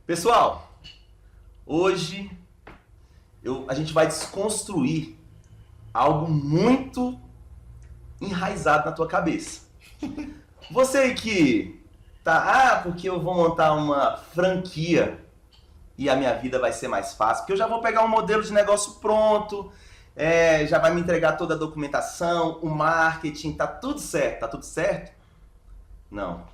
Pessoal, hoje a gente vai desconstruir algo muito enraizado na tua cabeça. Você aí que tá, porque eu vou montar uma franquia e a minha vida vai ser mais fácil, porque eu já vou pegar um modelo de negócio pronto, já vai me entregar toda a documentação, o marketing, tá tudo certo. Tá tudo certo? Não.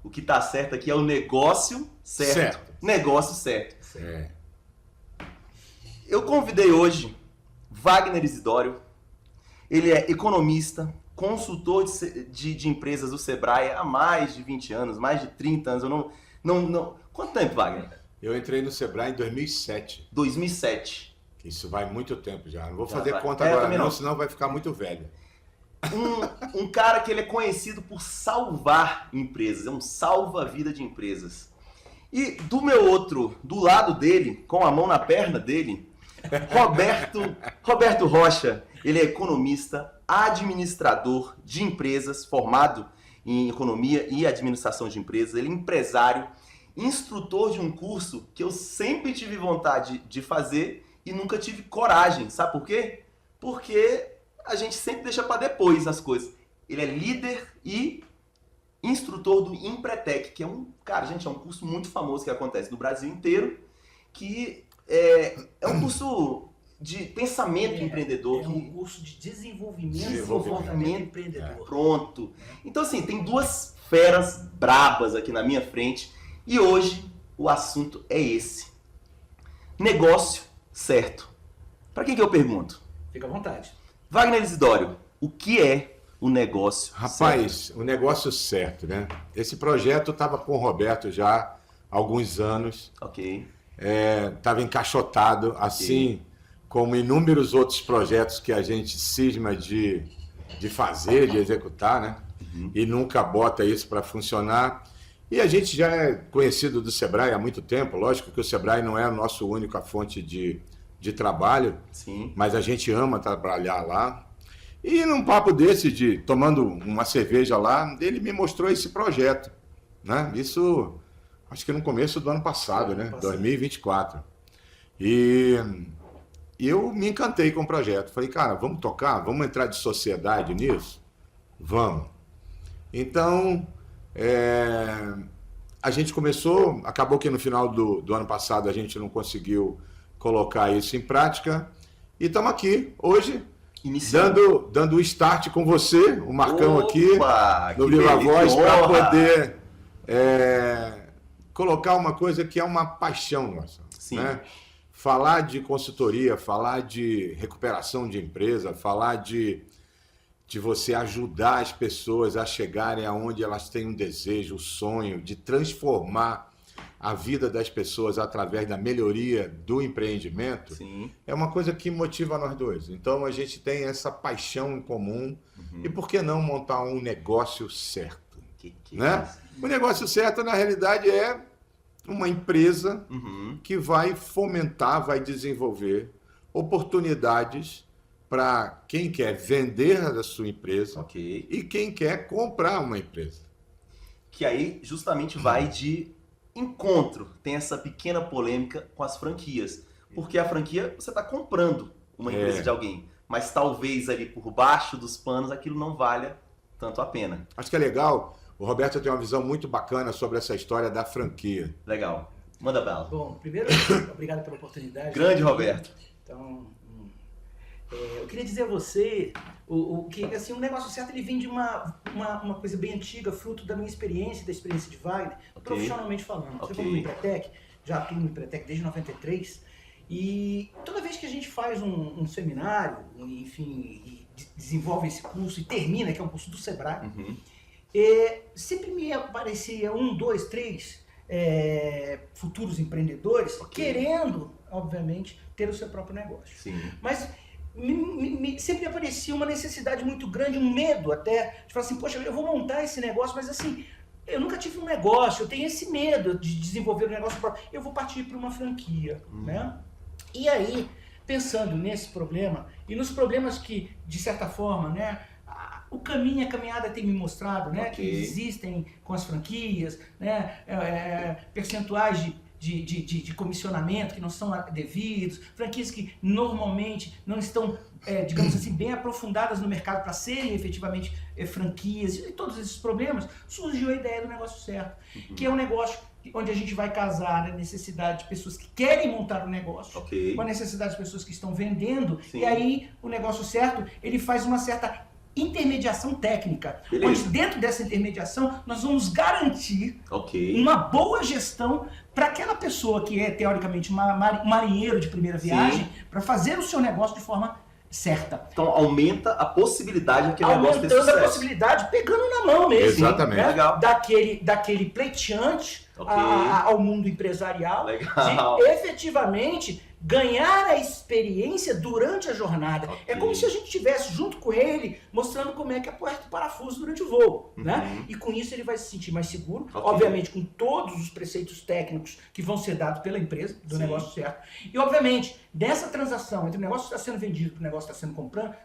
O que tá certo aqui é o negócio certo. Negócio certo. Eu convidei hoje Wagner Isidório. Ele é economista, consultor de empresas do Sebrae há mais de 20 anos, mais de 30 anos. Eu não. Quanto tempo, Wagner? Eu entrei no Sebrae em 2007. 2007. Isso vai muito tempo já. Não vou fazer conta agora não, senão vai ficar muito velho. Um cara que ele é conhecido por salvar empresas, é um salva-vida de empresas. E do lado dele, com a mão na perna dele, Roberto Rocha. Ele é economista, administrador de empresas, formado em economia e administração de empresas. Ele é empresário, instrutor de um curso que eu sempre tive vontade de fazer e nunca tive coragem. Sabe por quê? Porque a gente sempre deixa para depois as coisas. Ele é líder e instrutor do Empretec, que é um curso muito famoso que acontece no Brasil inteiro, que é um curso de pensamento empreendedor. É um curso de desenvolvimento empreendedor. Pronto. Então, assim, tem duas feras brabas aqui na minha frente e hoje o assunto é esse. Negócio certo. Para quem que eu pergunto? Fica à vontade. Wagner Isidório, o que é o negócio Rapaz, certo? O negócio certo, né? Esse projeto estava com o Roberto já há alguns anos. Ok. Estava encaixotado, assim como inúmeros outros projetos que a gente cisma de fazer, de executar, né? E nunca bota isso para funcionar. E a gente já é conhecido do Sebrae há muito tempo. Lógico que o Sebrae não é a nossa única fonte de trabalho, Sim. mas a gente ama trabalhar lá. E num papo desse, tomando uma cerveja lá, ele me mostrou esse projeto, né? Isso, acho que no começo do ano passado, né? 2024. E eu me encantei com o projeto. Falei, cara, vamos tocar? Vamos entrar de sociedade nisso? Vamos. Então, a gente começou, acabou que no final do ano passado a gente não conseguiu colocar isso em prática. E estamos aqui hoje, dando o start com você, o Marcão aqui, no Viva Voz, para poder colocar uma coisa que é uma paixão nossa. Sim. Né? Falar de consultoria, falar de recuperação de empresa, falar de você ajudar as pessoas a chegarem aonde elas têm um desejo, um sonho, de transformar a vida das pessoas através da melhoria do empreendimento. Sim. É uma coisa que motiva nós dois. Então a gente tem essa paixão em comum. E por que não montar um negócio certo? Né? O negócio certo, na realidade, é uma empresa que vai fomentar, vai desenvolver oportunidades para quem quer vender a sua empresa e quem quer comprar uma empresa. Que aí justamente vai de encontro, tem essa pequena polêmica com as franquias. Porque a franquia, você está comprando uma empresa de alguém, mas talvez ali por baixo dos panos aquilo não valha tanto a pena. Acho que é legal, o Roberto tem uma visão muito bacana sobre essa história da franquia. Legal. Manda bala. Bom, primeiro, obrigado pela oportunidade. Grande Roberto. Então, eu queria dizer a você que assim, o negócio certo ele vem de uma coisa bem antiga, fruto da minha experiência, da experiência de Wagner, profissionalmente falando. Você falou no Empretec, já atuo no Empretec desde 93, e toda vez que a gente faz um seminário, enfim, e desenvolve esse curso e termina, que é um curso do Sebrae, sempre me aparecia 1, 2, 3 futuros empreendedores querendo, obviamente, ter o seu próprio negócio. Sim. Mas sempre aparecia uma necessidade muito grande, um medo até, de falar assim, poxa, eu vou montar esse negócio, mas assim, eu nunca tive um negócio, eu tenho esse medo de desenvolver um negócio próprio, eu vou partir para uma franquia, né? E aí, pensando nesse problema, e nos problemas que, de certa forma, né, o caminho, a caminhada tem me mostrado, né, que existem com as franquias, né, percentuais de comissionamento que não são devidos, franquias que normalmente não estão, digamos assim, bem aprofundadas no mercado para serem efetivamente franquias, e todos esses problemas, surgiu a ideia do negócio certo, que é um negócio onde a gente vai casar a necessidade de pessoas que querem montar um negócio com a necessidade de pessoas que estão vendendo, e aí o negócio certo, ele faz uma certa intermediação técnica, onde dentro dessa intermediação nós vamos garantir uma boa gestão para aquela pessoa que é teoricamente um marinheiro de primeira viagem, para fazer o seu negócio de forma certa. Então aumenta a possibilidade daquele negócio ter sucesso. Aumentando a possibilidade, pegando na mão mesmo. Exatamente. Né? Daquele pleiteante ao mundo empresarial, de efetivamente ganhar a experiência durante a jornada. É como se a gente estivesse junto com ele, mostrando como é que aperta o parafuso durante o voo. Né? E com isso ele vai se sentir mais seguro, obviamente com todos os preceitos técnicos que vão ser dados pela empresa, do negócio certo. E obviamente, dessa transação entre o negócio que está sendo vendido e o negócio que está sendo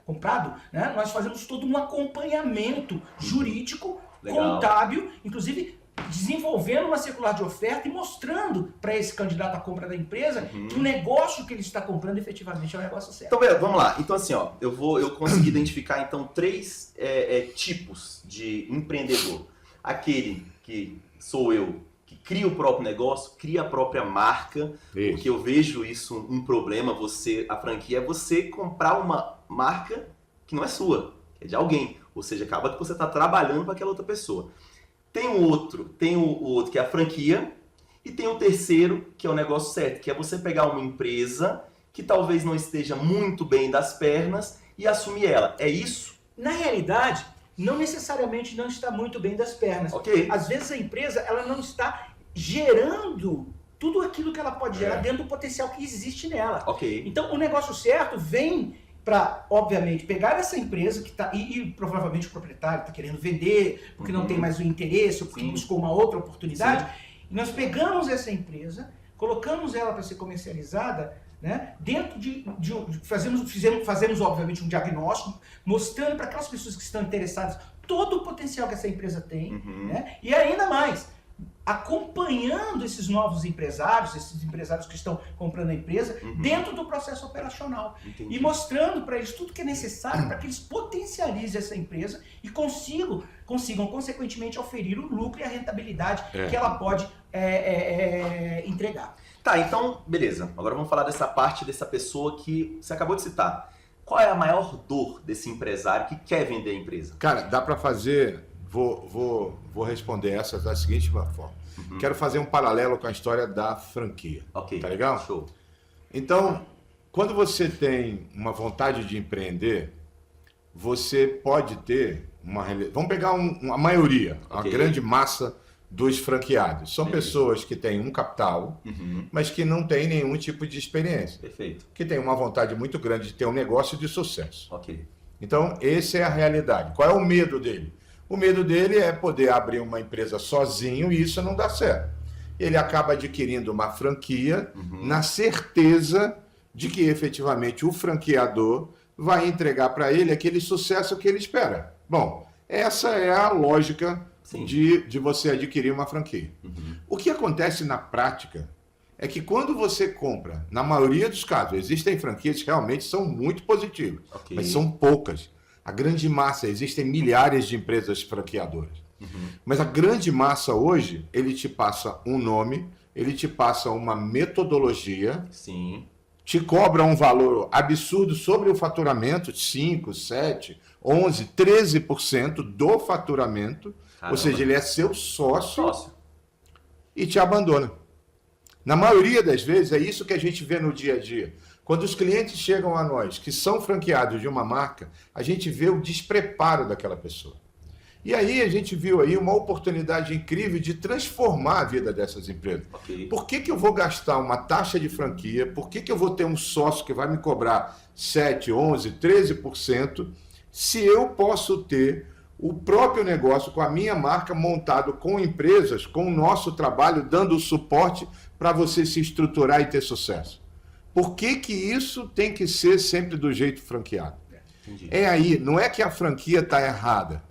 comprado, né, nós fazemos todo um acompanhamento jurídico, contábil, inclusive desenvolvendo uma circular de oferta e mostrando para esse candidato à compra da empresa que o negócio que ele está comprando efetivamente é o negócio certo. Então, vamos lá. Então, assim, ó, eu consegui identificar, então, 3 tipos de empreendedor. Aquele que sou eu, que cria o próprio negócio, cria a própria marca, porque eu vejo isso um problema, a franquia é você comprar uma marca que não é sua, que é de alguém. Ou seja, acaba que você está trabalhando para aquela outra pessoa. Tem o outro que é a franquia, e tem o terceiro, que é o negócio certo, que é você pegar uma empresa que talvez não esteja muito bem das pernas e assumir ela. É isso? Na realidade, não necessariamente não está muito bem das pernas. Às vezes a empresa ela não está gerando tudo aquilo que ela pode gerar dentro do potencial que existe nela. Então o negócio certo vem para, obviamente, pegar essa empresa que está, e provavelmente o proprietário está querendo vender, porque não tem mais o interesse, ou porque buscou uma outra oportunidade, e nós pegamos essa empresa, colocamos ela para ser comercializada, né, dentro fazemos, obviamente, um diagnóstico, mostrando para aquelas pessoas que estão interessadas todo o potencial que essa empresa tem, né, e ainda mais, acompanhando esses novos empresários, esses empresários que estão comprando a empresa, dentro do processo operacional. E mostrando para eles tudo que é necessário para que eles potencializem essa empresa e consigam, consequentemente, oferir o lucro e a rentabilidade que ela pode entregar. Tá, então, beleza. Agora vamos falar dessa parte dessa pessoa que você acabou de citar. Qual é a maior dor desse empresário que quer vender a empresa? Cara, dá para fazer... Vou responder essa da seguinte forma. Quero fazer um paralelo com a história da franquia. Tá legal? Show. Então, quando você tem uma vontade de empreender, você pode ter uma... Vamos pegar a maioria, a grande massa dos franqueados. São pessoas que têm um capital, mas que não têm nenhum tipo de experiência. Perfeito. Que têm uma vontade muito grande de ter um negócio de sucesso. Então, essa é a realidade. Qual é o medo dele? O medo dele é poder abrir uma empresa sozinho e isso não dá certo. Ele acaba adquirindo uma franquia na certeza de que efetivamente o franqueador vai entregar para ele aquele sucesso que ele espera. Bom, essa é a lógica de você adquirir uma franquia. O que acontece na prática é que quando você compra, na maioria dos casos, existem franquias que realmente são muito positivas, mas são poucas. A grande massa, existem milhares de empresas franqueadoras. Mas a grande massa hoje, ele te passa um nome, ele te passa uma metodologia, te cobra um valor absurdo sobre o faturamento, 5, 7, 11, 13% do faturamento, ou seja, ele é seu sócio e te abandona. Na maioria das vezes, é isso que a gente vê no dia a dia. Quando os clientes chegam a nós, que são franqueados de uma marca, a gente vê o despreparo daquela pessoa. E aí a gente viu aí uma oportunidade incrível de transformar a vida dessas empresas. Por que eu vou gastar uma taxa de franquia? Por que eu vou ter um sócio que vai me cobrar 7, 11, 13%, se eu posso ter o próprio negócio com a minha marca montado com empresas, com o nosso trabalho, dando suporte para você se estruturar e ter sucesso? Por que isso tem que ser sempre do jeito franqueado? É aí, não é que a franquia está errada.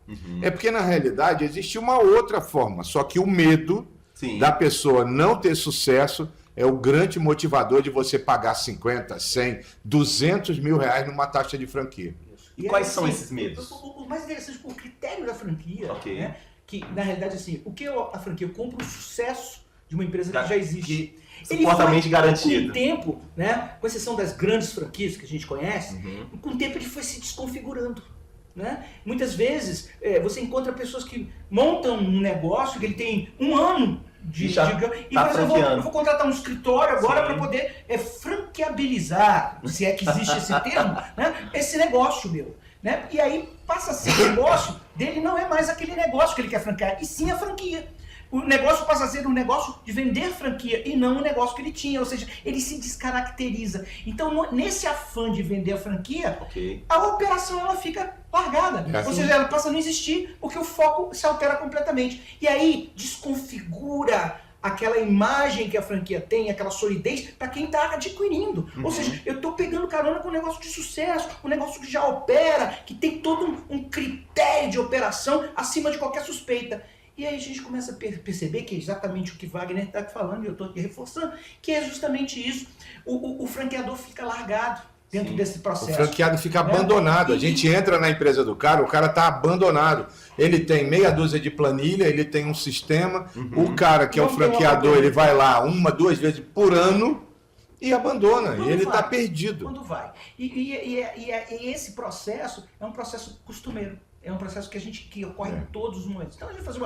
É porque, na realidade, existe uma outra forma. Só que o medo Sim. da pessoa não ter sucesso é o grande motivador de você pagar 50, 100, 200 mil reais numa taxa de franquia. E quais são esses medos? O mais interessante, o critério da franquia, Ok. né? Que na realidade assim, o que é a franquia? Eu compro o sucesso de uma empresa que já existe. Ele Supostamente foi, garantido. Com o tempo, né? Com exceção das grandes franquias que a gente conhece, Uhum. com o tempo ele foi se desconfigurando. Né? Muitas vezes você encontra pessoas que montam um negócio que ele tem um ano E já e tá fala, eu franqueando. vou contratar um escritório agora Sim. para poder franqueabilizar, se é que existe esse termo, né? Esse negócio meu. Né? E aí passa a ser o negócio dele, não é mais aquele negócio que ele quer franquear, e sim a franquia. O negócio passa a ser um negócio de vender franquia e não um negócio que ele tinha, ou seja, ele se descaracteriza. Então, nesse afã de vender a franquia, Ok. a operação ela fica largada. É Ou assim. seja, ela passa a não existir, porque o foco se altera completamente. E aí desconfigura aquela imagem que a franquia tem, aquela solidez, para quem está adquirindo. Ou seja, eu estou pegando carona com um negócio de sucesso, um negócio que já opera, que tem todo um critério de operação acima de qualquer suspeita. E aí a gente começa a perceber que é exatamente o que Wagner está falando, e eu estou aqui reforçando, que é justamente isso. O franqueador fica largado dentro desse O processo. franqueado fica abandonado. A gente entra na empresa do cara, o cara está abandonado. Ele tem meia dúzia de planilha, ele tem um sistema. O cara que é o Não tem uma franqueador, planilha. ele vai lá 1, 2 vezes por ano e abandona. Quando E ele vai? está perdido. Quando vai. E esse processo é um processo costumeiro. É um processo que ocorre em todos os momentos. Então a gente faz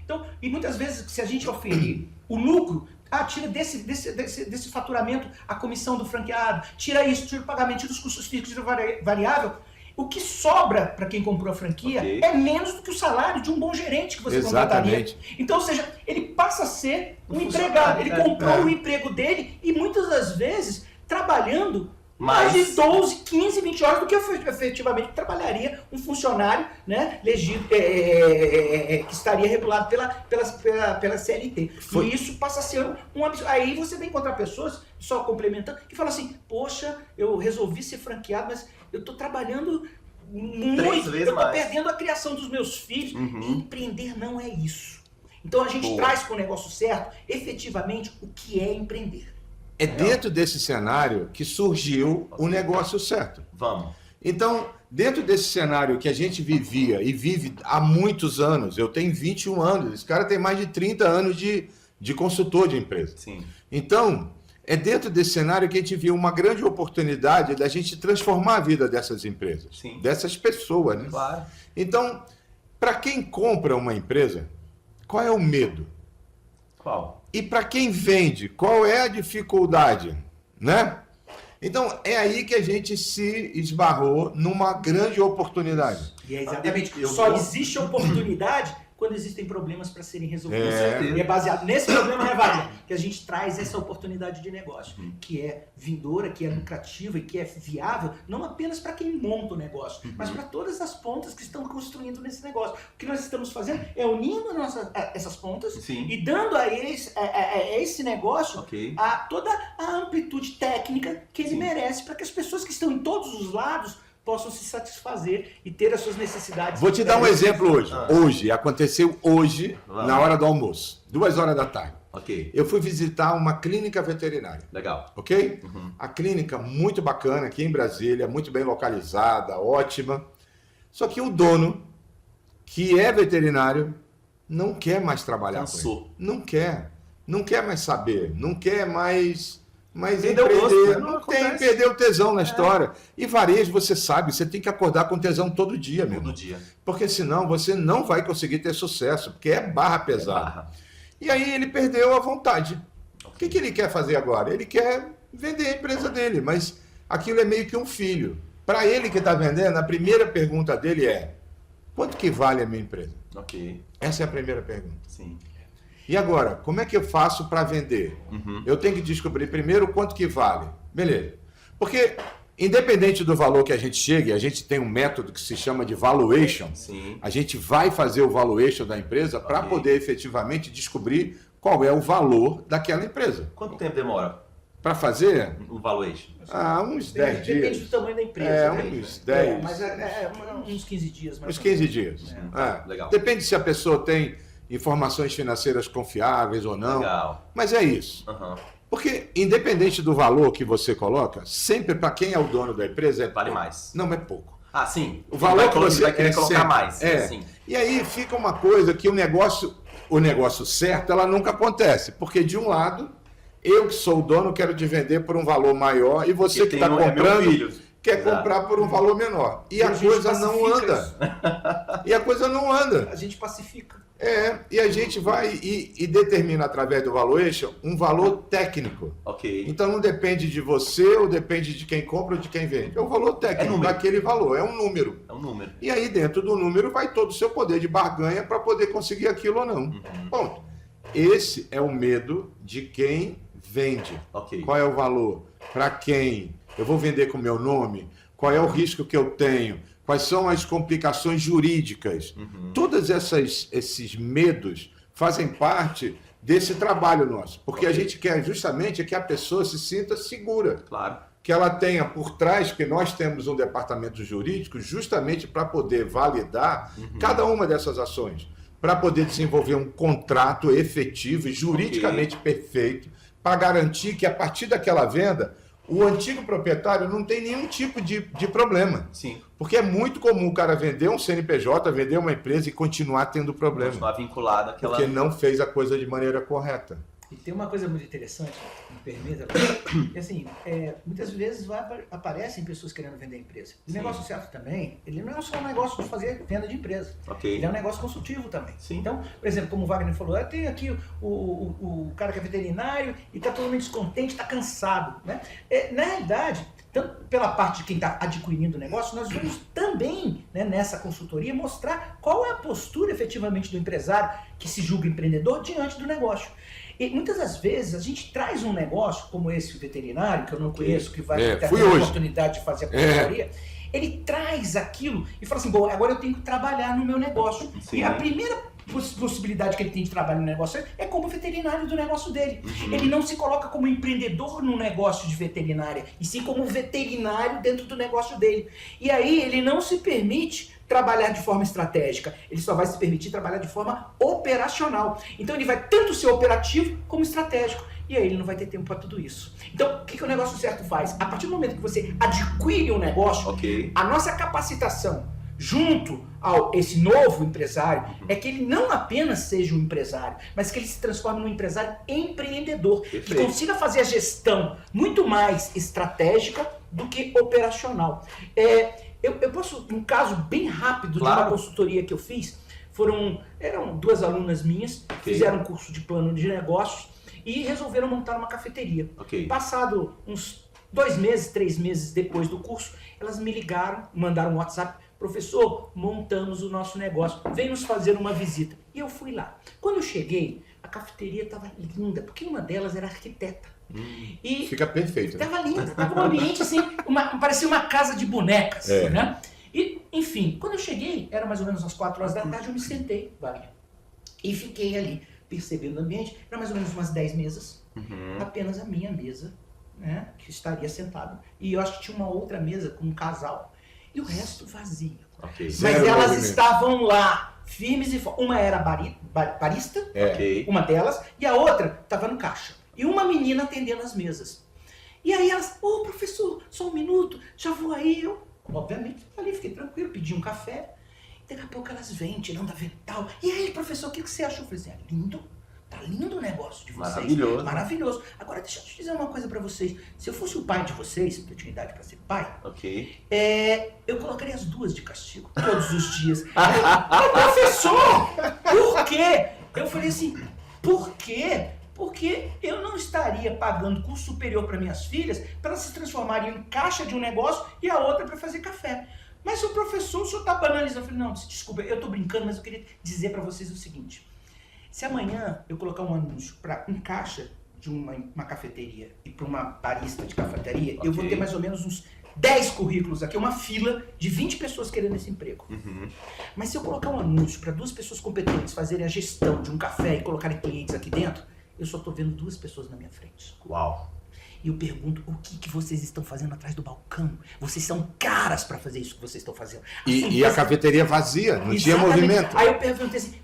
então, e muitas vezes, se a gente oferir o lucro, tira desse faturamento a comissão do franqueado, tira isso, tira o pagamento, tira os custos fixos, tira o variável. O que sobra para quem comprou a franquia é menos do que o salário de um bom gerente que você contrataria. Então, ou seja, ele passa a ser um empregado. Ele comprou o emprego dele e muitas das vezes trabalhando mais de 12, 15, 20 horas do que efetivamente trabalharia um funcionário, né, que estaria regulado pela CLT. E isso passa a ser um absurdo. Aí você vai encontrar pessoas, só complementando, que falam assim, poxa, eu resolvi ser franqueado, mas eu estou trabalhando muito, eu estou perdendo a criação dos meus filhos. E empreender não é isso. Então a gente traz para o negócio certo, efetivamente, o que é empreender. É dentro desse cenário que surgiu o negócio certo. Vamos. Então, dentro desse cenário que a gente vivia e vive há muitos anos, eu tenho 21 anos, esse cara tem mais de 30 anos de consultor de empresa. Sim. Então, é dentro desse cenário que a gente viu uma grande oportunidade da gente transformar a vida dessas empresas, dessas pessoas. Né? Claro. Então, para quem compra uma empresa, qual é o medo? Qual? E para quem vende, qual é a dificuldade, né? Então, é aí que a gente se esbarrou numa grande oportunidade. E é exatamente, só existe oportunidade quando existem problemas para serem resolvidos. E é baseado nesse problema, né, Wagner, que a gente traz essa oportunidade de negócio, que é vindoura, que é lucrativa e que é viável, não apenas para quem monta o negócio, mas para todas as pontas que estão construindo nesse negócio. O que nós estamos fazendo é unindo essas pontas e dando a esse negócio toda a amplitude técnica que ele merece para que as pessoas que estão em todos os lados possam se satisfazer e ter as suas necessidades. Vou te dar um exemplo hoje. Hoje, aconteceu hoje, na hora do almoço, 2 horas da tarde. Eu fui visitar uma clínica veterinária. Legal. Ok? A clínica muito bacana aqui em Brasília, muito bem localizada, ótima. Só que o dono, que é veterinário, não quer mais trabalhar com ele. Não quer. Não quer mais saber. Não quer mais... Mas empreender, não tem, perdeu o tesão na história. E varejo, você sabe, você tem que acordar com tesão todo dia, meu irmão. Porque senão você não vai conseguir ter sucesso, porque é barra pesada. E aí ele perdeu a vontade. O que ele quer fazer agora? Ele quer vender a empresa dele, mas aquilo é meio que um filho. Para ele que está vendendo, a primeira pergunta dele é: quanto que vale a minha empresa? Essa é a primeira pergunta. Sim. E agora, como é que eu faço para vender? Eu tenho que descobrir primeiro quanto que vale. Beleza. Porque, independente do valor que a gente chegue, a gente tem um método que se chama de valuation. A gente vai fazer o valuation da empresa para poder efetivamente descobrir qual é o valor daquela empresa. Quanto tempo demora para fazer? O valuation? Uns 10 dias. Depende do tamanho da empresa. Uns 10. Mas uns 15 dias. Uns 15 dias. Legal. Depende se a pessoa tem informações financeiras confiáveis ou não. Legal. Mas é isso. Uhum. Porque, independente do valor que você coloca, sempre para quem é o dono da empresa Vale mais. Não, é pouco. Ah, sim. O valor que você vai querer colocar sempre, mais. É. Sim. E aí fica uma coisa que o negócio certo, ela nunca acontece. Porque, de um lado, eu que sou o dono quero te vender por um valor maior e você que está comprando quer comprar por um valor menor. E a coisa não anda. E a coisa não anda. A gente pacifica. E a gente vai e determina através do valuation um valor técnico. Ok. Então não depende de você ou depende de quem compra ou de quem vende. É o valor técnico daquele valor, é um número. É um número. E aí dentro do número vai todo o seu poder de barganha para poder conseguir aquilo ou não. Uhum. Ponto. Esse é o medo de quem vende. Ok. Qual é o valor? Para quem? Eu vou vender com o meu nome? Qual é o risco que eu tenho? Quais são as complicações jurídicas? Uhum. Todos esses medos fazem parte desse trabalho nosso. Porque a gente quer justamente que a pessoa se sinta segura. Claro. Que ela tenha por trás, que nós temos um departamento jurídico justamente para poder validar cada uma dessas ações. Para poder desenvolver um contrato efetivo e juridicamente perfeito, para garantir que a partir daquela venda, o antigo proprietário não tem nenhum tipo de problema. Sim. Porque é muito comum o cara vender um CNPJ, vender uma empresa e continuar tendo problema. Continuar vinculado àquela... Porque não fez a coisa de maneira correta. E tem uma coisa muito interessante, me permita, que assim, muitas vezes aparecem pessoas querendo vender empresa. O negócio certo também, ele não é só um negócio de fazer venda de empresa. Okay. Ele é um negócio consultivo também. Sim. Então, por exemplo, como o Wagner falou, eu tenho aqui o cara que é veterinário e está totalmente descontente, está cansado. Né? Na realidade, tanto pela parte de quem está adquirindo o negócio, nós vamos também, né, nessa consultoria, mostrar qual é a postura efetivamente do empresário que se julga empreendedor diante do negócio. E muitas das vezes a gente traz um negócio como esse veterinário, que eu não conheço, que vai ter a oportunidade de fazer a consultoria, ele traz aquilo e fala assim, bom, agora eu tenho que trabalhar no meu negócio. Sim. E a primeira possibilidade que ele tem de trabalhar no negócio é como veterinário do negócio dele. Uhum. Ele não se coloca como empreendedor no negócio de veterinária, e sim como veterinário dentro do negócio dele. E aí ele não se permite trabalhar de forma estratégica, ele só vai se permitir trabalhar de forma operacional. Então ele vai tanto ser operativo como estratégico. E aí ele não vai ter tempo para tudo isso. Então, o que o negócio certo faz? A partir do momento que você adquire um negócio, a nossa capacitação junto a esse novo empresário é que ele não apenas seja um empresário, mas que ele se transforme num empresário empreendedor, que consiga fazer a gestão muito mais estratégica do que operacional. Eu posso, um caso bem rápido de uma consultoria que eu fiz, eram duas alunas minhas, fizeram um curso de plano de negócios e resolveram montar uma cafeteria. Passado uns 2 meses, 3 meses depois do curso, elas me ligaram, mandaram um WhatsApp: professor, montamos o nosso negócio, vem nos fazer uma visita. E eu fui lá. Quando eu cheguei, a cafeteria estava linda, porque uma delas era arquiteta. E fica perfeito. Estava linda, estava um ambiente assim, parecia uma casa de bonecas, né? E, enfim, quando eu cheguei, era mais ou menos às 4 horas da tarde, eu me sentei, Wagner, e fiquei ali, percebendo o ambiente. Era mais ou menos umas 10 mesas, apenas a minha mesa, né, que estaria sentado. E eu acho que tinha uma outra mesa com um casal. E o resto vazio. Mas elas estavam lá, firmes e fortes. Uma era barista, uma delas, e a outra estava no caixa. E uma menina atendendo as mesas. E aí elas, professor, só um minuto, já vou aí. Eu, obviamente, ali fiquei tranquilo, pedi um café. Daqui a pouco elas vêm, tirando avental. E aí, professor, o que você achou? Eu falei assim, lindo. Tá lindo o negócio de vocês. Maravilhoso. Maravilhoso. Agora, deixa eu te dizer uma coisa pra vocês. Se eu fosse o pai de vocês, que eu tinha idade pra ser pai, eu colocaria as duas de castigo, todos os dias. Professor, por quê? Eu falei assim, por quê? Porque eu não estaria pagando curso superior para minhas filhas para elas se transformarem em caixa de um negócio e a outra para fazer café. Mas o professor, o senhor tá banalizando. Eu falei, não, desculpa, eu tô brincando, mas eu queria dizer para vocês o seguinte. Se amanhã eu colocar um anúncio para um caixa de uma cafeteria e para uma barista de cafeteria, eu vou ter mais ou menos uns 10 currículos aqui, uma fila de 20 pessoas querendo esse emprego. Mas se eu colocar um anúncio para 2 pessoas competentes fazerem a gestão de um café e colocarem clientes aqui dentro, eu só estou vendo 2 pessoas na minha frente. Uau! E eu pergunto, o que vocês estão fazendo atrás do balcão? Vocês são caras para fazer isso que vocês estão fazendo. E a cafeteria vazia, não tinha movimento. Aí eu perguntei assim,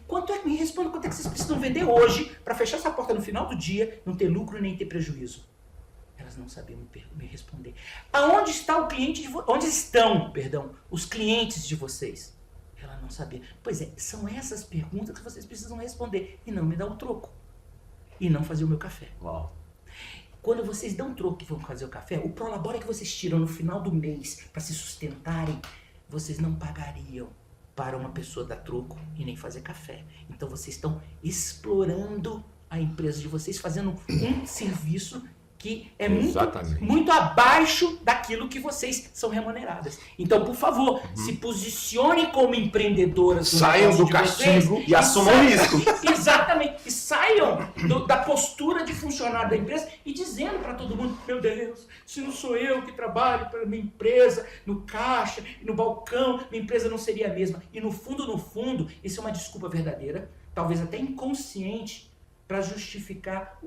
me responda quanto é que vocês precisam vender hoje para fechar essa porta no final do dia, não ter lucro nem ter prejuízo. Elas não sabiam me responder. Aonde está o cliente de onde estão, os clientes de vocês? Ela não sabia. Pois é, são essas perguntas que vocês precisam responder e não me dar um troco. E não fazer o meu café. Uau. Quando vocês dão troco e vão fazer o café, o prolabore que vocês tiram no final do mês para se sustentarem, vocês não pagariam para uma pessoa dar troco e nem fazer café. Então vocês estão explorando a empresa de vocês, fazendo um serviço que é muito abaixo daquilo que vocês são remuneradas. Então, por favor, se posicionem como empreendedoras. Saiam do castigo e assumam o risco. Exatamente. E saiam da postura de funcionário da empresa e dizendo para todo mundo, meu Deus, se não sou eu que trabalho para minha empresa, no caixa, no balcão, minha empresa não seria a mesma. E no fundo, isso é uma desculpa verdadeira, talvez até inconsciente, para justificar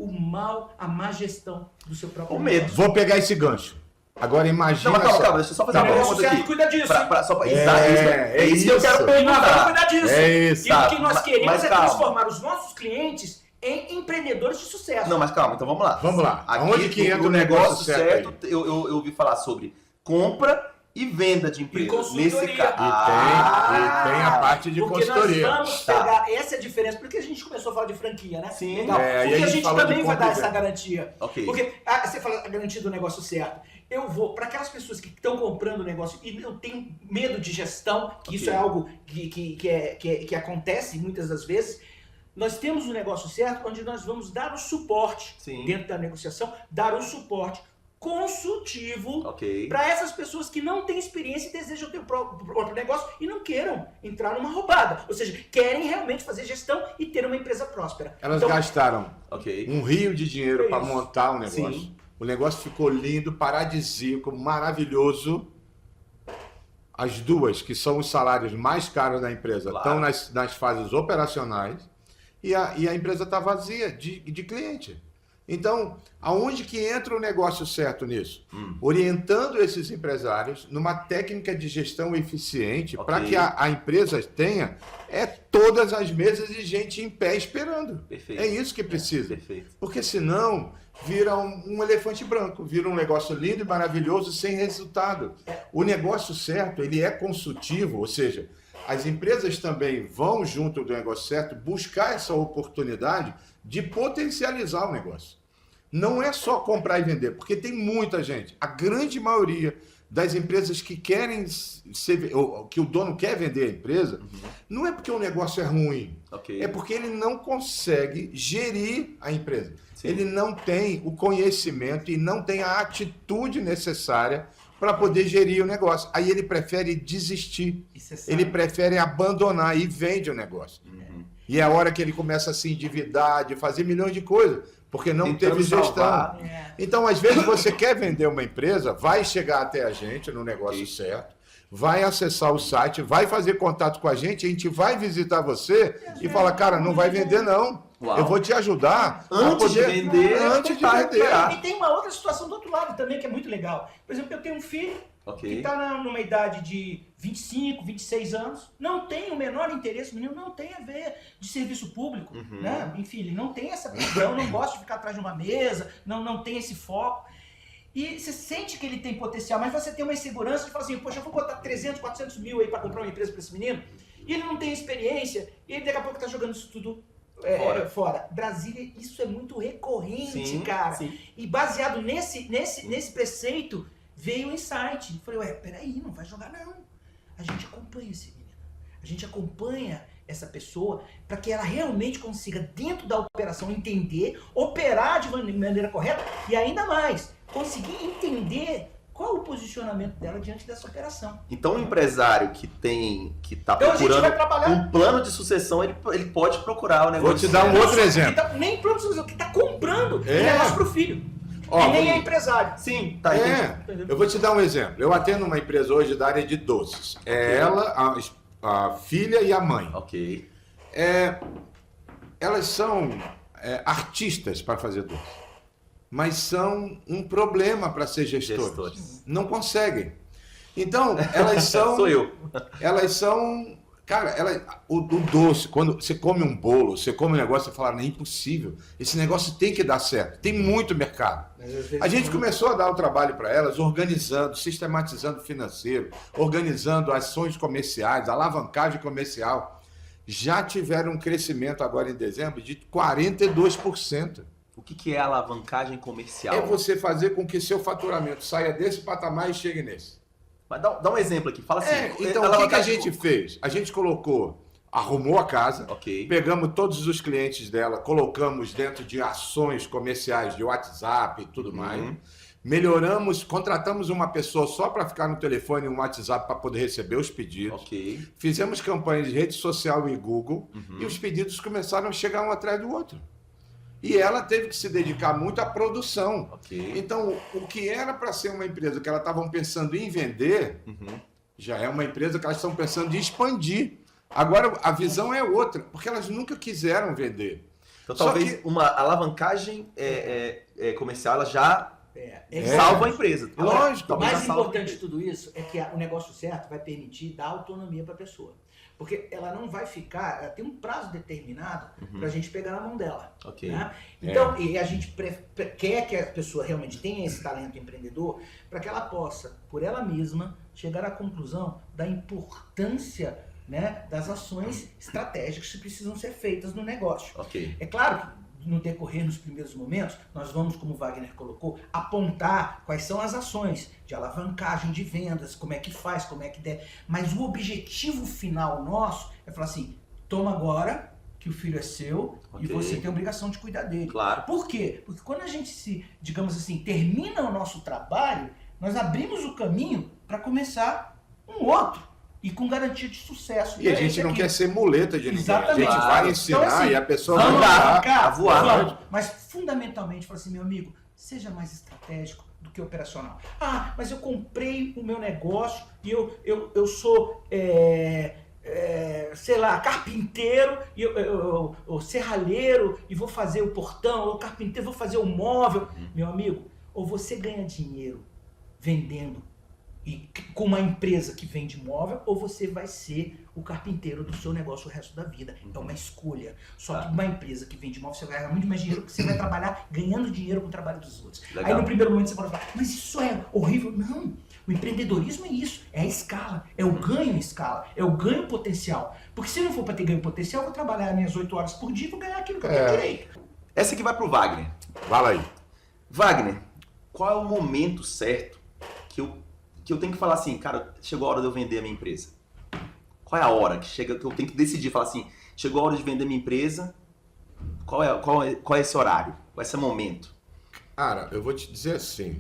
a má gestão do seu próprio medo. Vou pegar esse gancho. Agora imagina. Não, mas calma, deixa eu só fazer uma pergunta aqui. Cuida disso. É isso que eu quero perguntar. Cuidar disso. É isso. E o que nós queremos mas é calma. transformar os nossos clientes em empreendedores de sucesso. Não, mas calma, então vamos lá. Vamos lá. Aqui, Onde que entra o negócio certo? aí? Eu ouvi falar sobre compra e venda de empresa. E consultoria. Nesse caso. E tem a parte de porque consultoria. nós vamos pegar essa é a diferença. Porque a gente começou a falar de franquia, né? Sim. Legal. E Porque a gente falou de também vai compra dar e venda. essa garantia. Ok. Porque você fala a garantia do negócio certo. Eu vou, para aquelas pessoas que estão comprando o negócio e eu tenho medo de gestão, que isso é algo que acontece muitas das vezes, nós temos um negócio certo onde nós vamos dar o suporte dentro da negociação, dar o suporte consultivo para essas pessoas que não têm experiência e desejam ter o próprio negócio e não queiram entrar numa roubada. Ou seja, querem realmente fazer gestão e ter uma empresa próspera. Elas gastaram Ok. um rio de dinheiro para Isso. montar o negócio. Sim. O negócio ficou lindo, paradisíaco, maravilhoso. As duas, que são os salários mais caros da empresa, Claro. estão nas fases operacionais e a empresa está vazia de cliente. Então, aonde que entra o negócio certo nisso? Orientando esses empresários numa técnica de gestão eficiente para que a empresa tenha todas as mesas e gente em pé esperando. Perfeito. É isso que precisa. Perfeito. Porque senão vira um elefante branco, vira um negócio lindo e maravilhoso sem resultado. O negócio certo, ele é consultivo, ou seja, as empresas também vão junto do negócio certo buscar essa oportunidade de potencializar o negócio. Não é só comprar e vender, porque tem muita gente, a grande maioria das empresas que querem que o dono quer vender a empresa, não é porque o negócio é ruim, é porque ele não consegue gerir a empresa. Sim. Ele não tem o conhecimento e não tem a atitude necessária para poder gerir o negócio. Aí ele prefere desistir, ele prefere abandonar e vende o negócio. E é a hora que ele começa a se endividar, de fazer milhões de coisas, porque não teve gestão. Então, às vezes, você quer vender uma empresa, vai chegar até a gente no negócio certo, vai acessar o site, vai fazer contato com a gente vai visitar você e falar, cara, não vai vender não. Uau. Eu vou te ajudar Antes de vender. E tem uma outra situação do outro lado também que é muito legal. Por exemplo, eu tenho um filho que está numa idade de 25, 26 anos, não tem o menor interesse, o menino não tem a ver de serviço público, né? Enfim, ele não tem essa visão, não gosta de ficar atrás de uma mesa, não tem esse foco. E você sente que ele tem potencial, mas você tem uma insegurança de falar assim, poxa, eu vou botar 300, 400 mil aí para comprar uma empresa para esse menino, e ele não tem experiência, e ele daqui a pouco está jogando isso tudo fora. Brasília, isso é muito recorrente, cara. Sim. E baseado nesse preceito, veio o insight. Eu falei, peraí, não vai jogar não. A gente acompanha esse menino. A gente acompanha essa pessoa para que ela realmente consiga, dentro da operação, entender, operar de maneira correta e ainda mais, conseguir entender qual o posicionamento dela diante dessa operação. Então, um empresário que está procurando um plano de sucessão, ele pode procurar o negócio. Vou te dar um outro exemplo. Nem plano de sucessão, que está comprando o negócio para o filho. E nem é empresário. Sim, tá. Eu vou te dar um exemplo. Eu atendo uma empresa hoje da área de doces. Ela, a filha e a mãe. Ok. Elas são artistas para fazer doce. mas são um problema para ser gestores. Não conseguem. Então, elas são... Sou eu. Elas são... Cara, o doce, quando você come um bolo, você come um negócio, você fala, não é impossível. Esse negócio tem que dar certo. Tem muito mercado. A gente começou a dar o trabalho para elas, organizando, sistematizando o financeiro, organizando ações comerciais, alavancagem comercial. Já tiveram um crescimento agora em dezembro de 42%. O que é alavancagem comercial? É você fazer com que seu faturamento saia desse patamar e chegue nesse. Mas dá um exemplo aqui, fala assim. Então, o que a gente fez? A gente arrumou a casa, pegamos todos os clientes dela, colocamos dentro de ações comerciais de WhatsApp e tudo mais, melhoramos, contratamos uma pessoa só para ficar no telefone e no WhatsApp para poder receber os pedidos, fizemos campanhas de rede social e Google e os pedidos começaram a chegar um atrás do outro. E ela teve que se dedicar muito à produção. Então, o que era para ser uma empresa que elas estavam pensando em vender, já é uma empresa que elas estão pensando em expandir. Agora, a visão é outra, porque elas nunca quiseram vender. Então, talvez uma alavancagem comercial, ela já salva a empresa. Lógico. O mais importante de tudo isso é que o negócio certo vai permitir dar autonomia para a pessoa. Porque ela não vai ficar, ela tem um prazo determinado para a gente pegar na mão dela. Né? Então, e a gente quer que a pessoa realmente tenha esse talento empreendedor para que ela possa, por ela mesma, chegar à conclusão da importância, né, das ações estratégicas que precisam ser feitas no negócio. É claro que no decorrer, nos primeiros momentos, nós vamos, como o Wagner colocou, apontar quais são as ações de alavancagem de vendas, como é que faz, como é que der. Mas o objetivo final nosso é falar assim, toma agora que o filho é seu e você tem a obrigação de cuidar dele. Por quê? Porque quando a gente digamos assim, termina o nosso trabalho, nós abrimos o caminho para começar um outro. E com garantia de sucesso. E a gente não quer ser muleta de ninguém. Exatamente. A gente vai ensinar então, assim, e a pessoa vai voar. Mas fundamentalmente, fala assim, meu amigo, seja mais estratégico do que operacional. Ah, mas eu comprei o meu negócio e eu sou, sei lá, carpinteiro, e eu serralheiro, e vou fazer o portão, ou carpinteiro, vou fazer o móvel. Meu amigo, ou você ganha dinheiro vendendo com uma empresa que vende móvel, ou você vai ser o carpinteiro do seu negócio o resto da vida. É uma escolha. Só que uma empresa que vende móvel, você vai ganhar muito mais dinheiro, porque você vai trabalhar ganhando dinheiro com o trabalho dos outros. Aí no primeiro momento você pode falar, mas isso é horrível. Não, o empreendedorismo é isso, é a escala, é o ganho em escala, é o ganho potencial. Porque se não for para ter ganho potencial, eu vou trabalhar minhas 8 horas por dia e vou ganhar aquilo que eu tenho direito. Essa aqui vai pro Wagner. Fala aí. Wagner, qual é o momento certo que eu tenho que falar assim, cara, chegou a hora de eu vender a minha empresa? Qual é a hora que eu tenho que decidir, falar assim, chegou a hora de vender minha empresa, qual é esse horário, qual é esse momento? Cara, eu vou te dizer assim,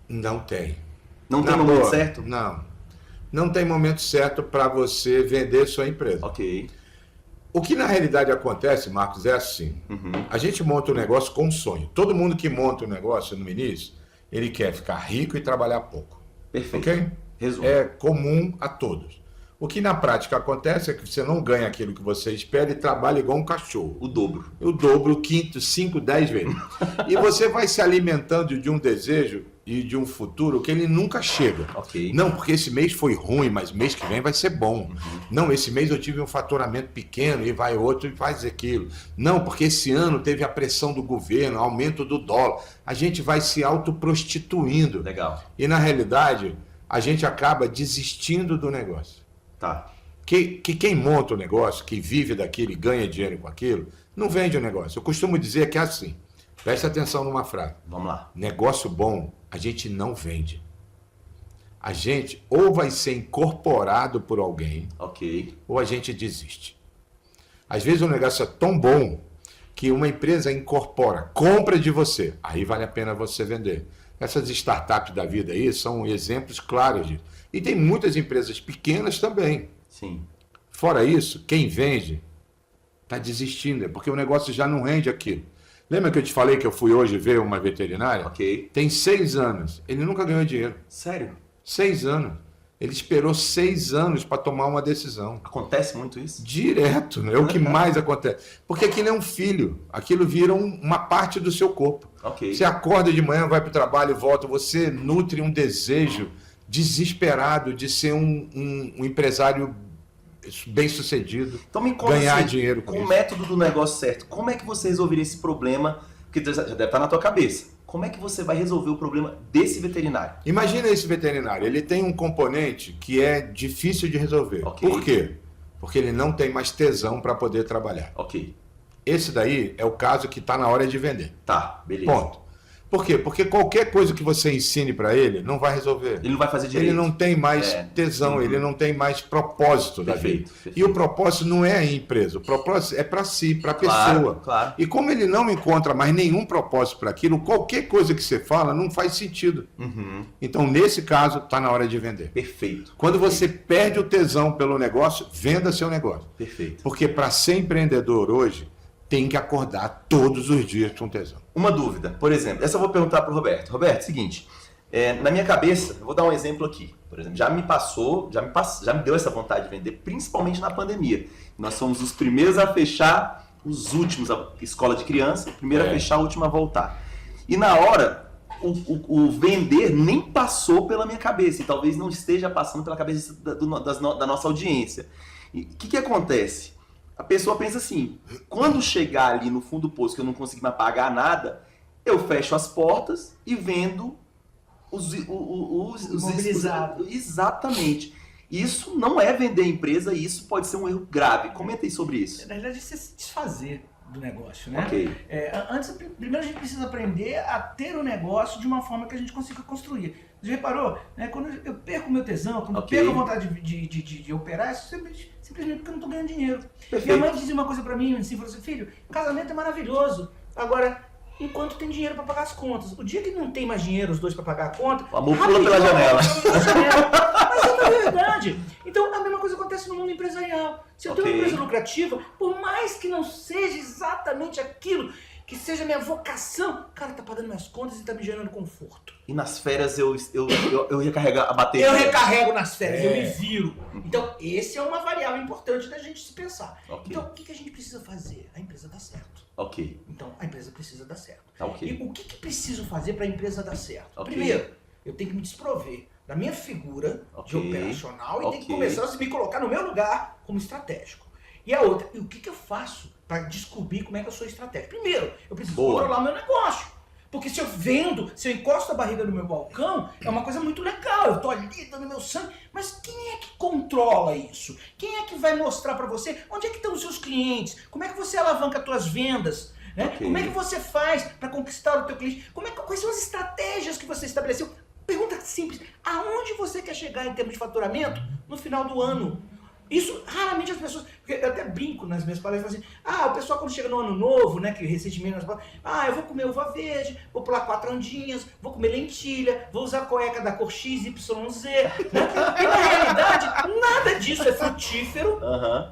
não tem. Não tem momento certo? Não tem momento certo para você vender sua empresa. O que na realidade acontece, Marcos, é assim, a gente monta um negócio com um sonho. Todo mundo que monta um negócio no início, ele quer ficar rico e trabalhar pouco. Perfeito. Ok? Resumo. É comum a todos. O que na prática acontece é que você não ganha aquilo que você espera e trabalha igual um cachorro. O dobro. O dobro, 5, 10 vezes. E você vai se alimentando de um desejo e de um futuro que ele nunca chega. Não, porque esse mês foi ruim, mas mês que vem vai ser bom. Não, esse mês eu tive um faturamento pequeno e vai outro e faz aquilo. Não, porque esse ano teve a pressão do governo, aumento do dólar. A gente vai se autoprostituindo. Legal. E na realidade, a gente acaba desistindo do negócio. Que quem monta o negócio, que vive daquilo e ganha dinheiro com aquilo, não vende o negócio. Eu costumo dizer que é assim. Preste atenção numa frase. Vamos lá. Negócio bom, a gente não vende. A gente ou vai ser incorporado por alguém, ou a gente desiste. Às vezes o negócio é tão bom que uma empresa incorpora, compra de você. Aí vale a pena você vender. Essas startups da vida aí são exemplos claros disso. E tem muitas empresas pequenas também. Sim. Fora isso, quem vende está desistindo, porque o negócio já não rende aquilo. Lembra que eu te falei que eu fui hoje ver uma veterinária? Tem 6 anos. Ele nunca ganhou dinheiro. Sério? 6 anos. Ele esperou 6 anos para tomar uma decisão. Acontece muito isso? Direto, é o que mais acontece. Porque aquilo é um filho, aquilo vira uma parte do seu corpo. Ok. Você acorda de manhã, vai para o trabalho e volta, você nutre um desejo desesperado de ser um empresário bem-sucedido, Então me conta ganhar assim, dinheiro com o isso. método do negócio certo, como é que você resolveria esse problema? Porque já deve estar na tua cabeça. Como é que você vai resolver o problema desse veterinário? Imagina esse veterinário, ele tem um componente que é difícil de resolver. Ok. Por quê? Porque ele não tem mais tesão para poder trabalhar. Ok. Esse daí é o caso que está na hora de vender. Tá, beleza. Ponto. Por quê? Porque qualquer coisa que você ensine para ele não vai resolver. Ele não vai fazer direito. Ele não tem mais tesão, Uhum. ele não tem mais propósito da vida. Perfeito. E o propósito não é a empresa, o propósito é para si, para a Claro, pessoa. claro. E como ele não encontra mais nenhum propósito para aquilo, qualquer coisa que você fala não faz sentido. Uhum. Então, nesse caso, está na hora de vender. Perfeito. Quando você perde o tesão pelo negócio, venda seu negócio. Perfeito. Porque para ser empreendedor hoje, tem que acordar todos os dias com tesão. Uma dúvida, por exemplo, essa eu vou perguntar para o Roberto. Roberto, seguinte, na minha cabeça, eu vou dar um exemplo aqui. Por exemplo, já me deu essa vontade de vender, principalmente na pandemia. Nós somos os primeiros a fechar, os últimos, a escola de criança, o primeiro a fechar, o último a voltar. E na hora, o vender nem passou pela minha cabeça, e talvez não esteja passando pela cabeça da nossa audiência. E o que acontece? A pessoa pensa assim, quando chegar ali no fundo do poço que eu não conseguir mais pagar nada, eu fecho as portas e vendo os imobilizados. Exatamente. Isso não é vender empresa, isso pode ser um erro grave. Comenta aí sobre isso. Na verdade, é se desfazer do negócio, né? Ok. Primeiro a gente precisa aprender a ter o negócio de uma forma que a gente consiga construir. Você reparou? Né? Quando eu perco o meu tesão, quando eu perco a vontade de operar, isso simplesmente porque eu não estou ganhando dinheiro. Perfeito. Minha mãe dizia uma coisa pra mim, assim, falou assim, filho, casamento é maravilhoso. Agora, enquanto tem dinheiro para pagar as contas. O dia que não tem mais dinheiro, os dois para pagar a conta... O amor pula pela janela. Mas é uma verdade. Então, a mesma coisa acontece no mundo empresarial. Se eu tenho uma empresa lucrativa, por mais que não seja exatamente aquilo que seja minha vocação, cara, tá pagando minhas contas e tá me gerando conforto. E nas férias eu recarrego a bateria. Eu recarrego nas férias, eu me viro. Então, esse é uma variável importante da gente se pensar. Ok. Então, o que a gente precisa fazer? A empresa dar certo. Ok. Então, a empresa precisa dar certo. Tá ok. E o que preciso fazer para a empresa dar certo? Ok. Primeiro, eu tenho que me desprover da minha figura de Ok. operacional e tenho que Ok. começar a me colocar no meu lugar como estratégico. E a outra, e o que eu faço para descobrir como é que eu sou estratégico? Primeiro, eu preciso controlar o meu negócio. Porque se eu vendo, se eu encosto a barriga no meu balcão, é uma coisa muito legal, eu tô ali dando meu sangue, mas quem é que controla isso? Quem é que vai mostrar para você onde é que estão os seus clientes? Como é que você alavanca as tuas vendas? Né? Ok. Como é que você faz para conquistar o teu cliente? Quais são as estratégias que você estabeleceu? Pergunta simples, aonde você quer chegar em termos de faturamento no final do ano? Isso, raramente as pessoas... Porque eu até brinco nas minhas palestras, assim, o pessoal quando chega no ano novo, né, que recentemente... eu vou comer uva verde, vou pular 4 ondinhas, vou comer lentilha, vou usar a cueca da cor XYZ, né? E na realidade, nada disso é frutífero